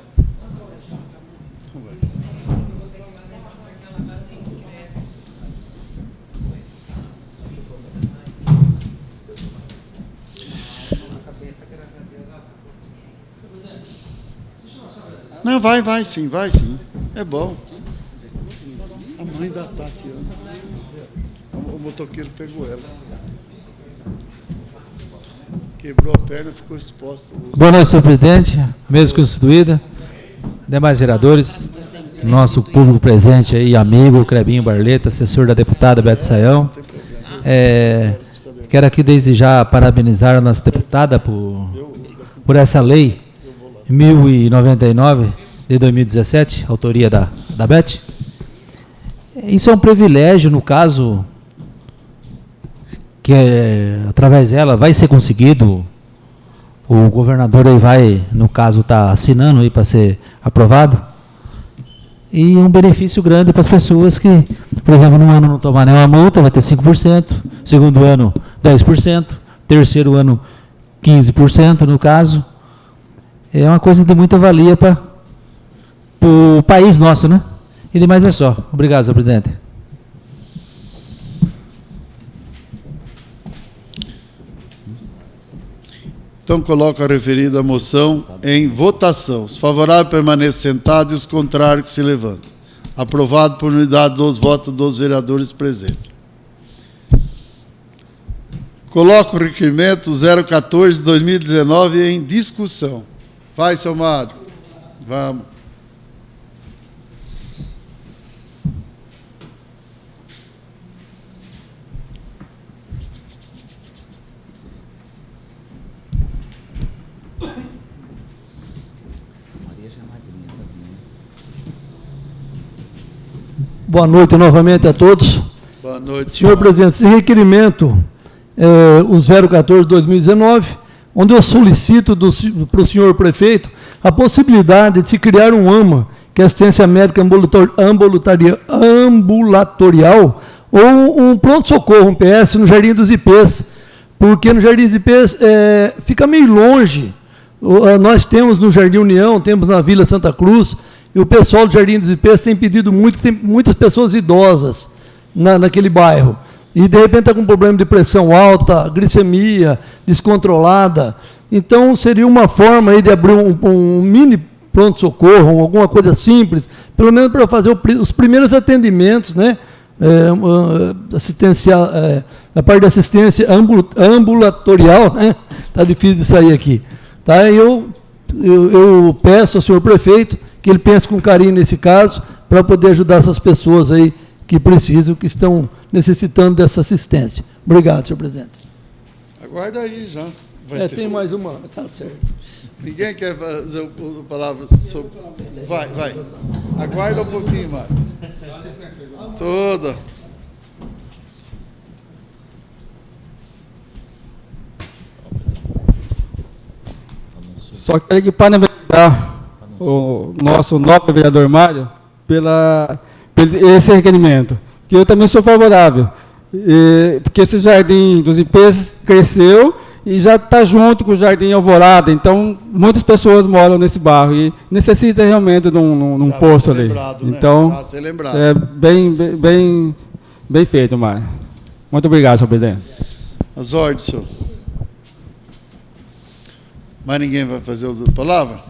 S1: Não vai. Não, vai sim. É bom. A mãe da Tassiana. O motoqueiro pegou ela. Quebrou a perna e ficou exposta.
S10: Boa noite, senhor presidente, mesa constituída, demais vereadores, nosso público presente aí, amigo, Crebinho Barleta, assessor da deputada Bete Sayão. Quero aqui desde já parabenizar a nossa deputada por essa lei 1099 de 2017, autoria da Bete. Isso é um privilégio, no caso, que através dela vai ser conseguido, o governador aí vai, no caso, está assinando aí para ser aprovado, e um benefício grande para as pessoas que, por exemplo, no ano não tomar nenhuma multa, vai ter 5%, segundo ano 10%, terceiro ano 15%, no caso. É uma coisa de muita valia para o país nosso, né? E demais é só. Obrigado, senhor presidente.
S1: Então, coloco a referida moção em votação. Os favoráveis permaneçam sentados e os contrários que se levantem. Aprovado por unidade dos votos dos vereadores presentes. Coloco o requerimento 014/2019 em discussão. Vai, seu Mário. Vamos.
S7: Boa noite novamente a todos.
S1: Boa noite,
S7: senhor presidente. Esse requerimento, o 014/2019, onde eu solicito para o senhor prefeito a possibilidade de se criar um AMA, que é assistência médica ambulatorial, ou um pronto-socorro, um PS, no Jardim dos Ipês, porque no Jardim dos Ipês fica meio longe. Nós temos no Jardim União, temos na Vila Santa Cruz, e o pessoal do Jardim dos Ipês tem pedido muito, que tem muitas pessoas idosas naquele bairro. E, de repente, está com problema de pressão alta, glicemia descontrolada. Então, seria uma forma aí de abrir um mini pronto-socorro, alguma coisa simples, pelo menos para fazer os primeiros atendimentos, né? A parte de assistência ambulatorial, né? Está difícil de sair aqui. Tá? Eu peço ao senhor prefeito que ele pense com carinho nesse caso, para poder ajudar essas pessoas aí que precisam, que estão necessitando dessa assistência. Obrigado, senhor presidente.
S1: Aguarda aí já.
S7: Tem mais uma, tá certo.
S1: Ninguém quer fazer a palavra sobre... Vai. Aguarda um pouquinho, Mário. Toda.
S4: Só quero que parabenizar o nosso nobre vereador Mário pelo esse requerimento, que eu também sou favorável, porque esse Jardim dos Ipês cresceu e já está junto com o Jardim Alvorada, então muitas pessoas moram nesse bairro e necessita realmente de um posto ali. Então, é bem feito, Mário. Muito obrigado, senhor presidente.
S1: As ordens, senhor. Mais ninguém vai fazer a palavra?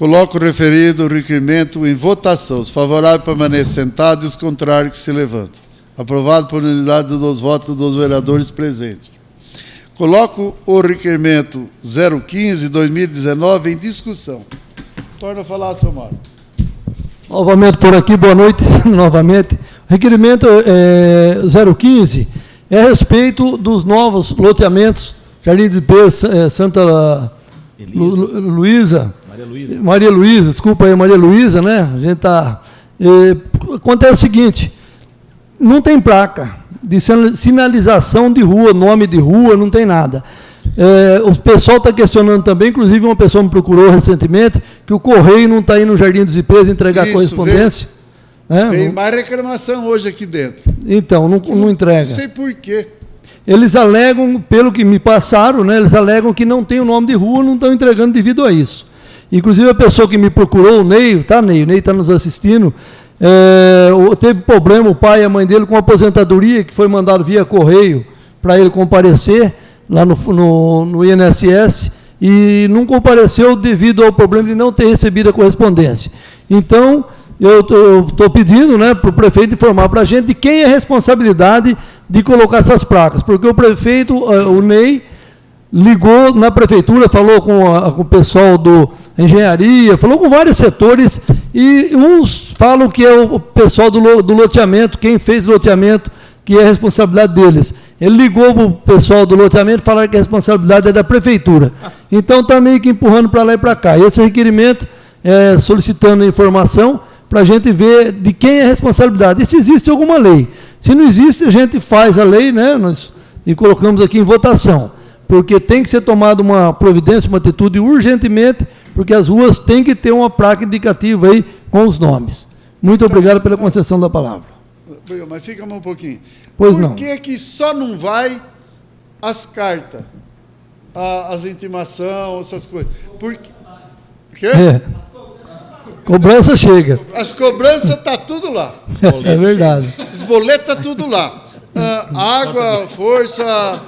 S1: Coloco o referido requerimento em votação. Os favoráveis permanecem sentados e os contrários que se levantam. Aprovado por unanimidade dos votos dos vereadores presentes. Coloco o requerimento 015/2019 em discussão. Torna a falar, seu Mário.
S7: Novamente por aqui, boa noite, novamente. O requerimento 015 é a respeito dos novos loteamentos, Jardim de Pé, Santa Luísa. Maria Luísa, desculpa aí, Maria Luísa, né? A gente está... acontece o seguinte, não tem placa de sinalização de rua, nome de rua, não tem nada. O pessoal está questionando também, inclusive uma pessoa me procurou recentemente, que o correio não está indo no Jardim dos Ipês entregar correspondência.
S1: Tem mais reclamação hoje aqui dentro.
S7: Então, não entrega.
S1: Não sei por quê.
S7: Eles alegam, pelo que me passaram, né, eles alegam que não tem o nome de rua, não estão entregando devido a isso. Inclusive a pessoa que me procurou, o Ney, tá, Ney? O Ney está nos assistindo. Teve problema, o pai e a mãe dele, com a aposentadoria, que foi mandado via correio para ele comparecer lá no INSS, e não compareceu devido ao problema de não ter recebido a correspondência. Então, eu estou pedindo, né, para o prefeito informar para a gente de quem é a responsabilidade de colocar essas placas, porque o prefeito, o Ney, ligou na prefeitura, falou com o pessoal da engenharia, falou com vários setores, e uns falam que é o pessoal do loteamento, quem fez o loteamento, que é a responsabilidade deles. Ele ligou para o pessoal do loteamento e falaram que a responsabilidade é da prefeitura. Então está meio que empurrando para lá e para cá. E esse requerimento é solicitando informação para a gente ver de quem é a responsabilidade. E se existe alguma lei. Se não existe, a gente faz a lei, né, e colocamos aqui em votação. Porque tem que ser tomada uma providência, uma atitude urgentemente, porque as ruas têm que ter uma placa indicativa aí com os nomes. Muito obrigado pela concessão da palavra.
S1: Mas fica um pouquinho.
S7: Pois
S1: Por
S7: não.
S1: que que só não vai as cartas, as intimações, essas coisas? Por quê?
S7: Cobrança chega.
S1: As cobranças estão tudo lá.
S7: É verdade.
S1: Os boletos estão tudo lá. Água, força,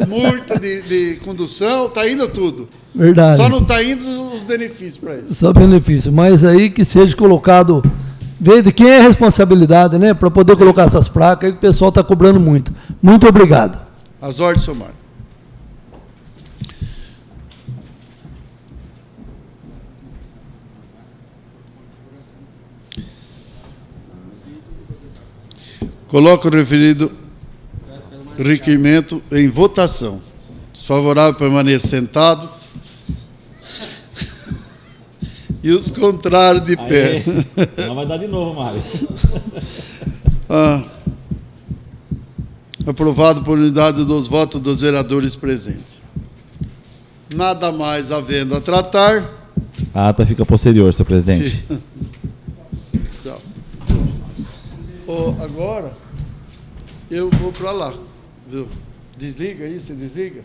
S1: multa de condução, está indo tudo.
S7: Verdade.
S1: Só não está indo os benefícios para eles.
S7: Só benefício. Mas aí que seja colocado, ver de quem é a responsabilidade, né? Para poder colocar essas placas, aí que o pessoal está cobrando muito. Muito obrigado.
S1: As ordens, seu Mário. Coloco o referido requerimento em votação. Os favoráveis permanecem sentados e os contrários de pé.
S2: Não vai dar de novo, Mário.
S1: Aprovado por unidade dos votos dos vereadores presentes. Nada mais havendo a tratar.
S2: A ata fica posterior, senhor presidente.
S1: Então, agora eu vou para lá, viu? Desliga aí, você desliga.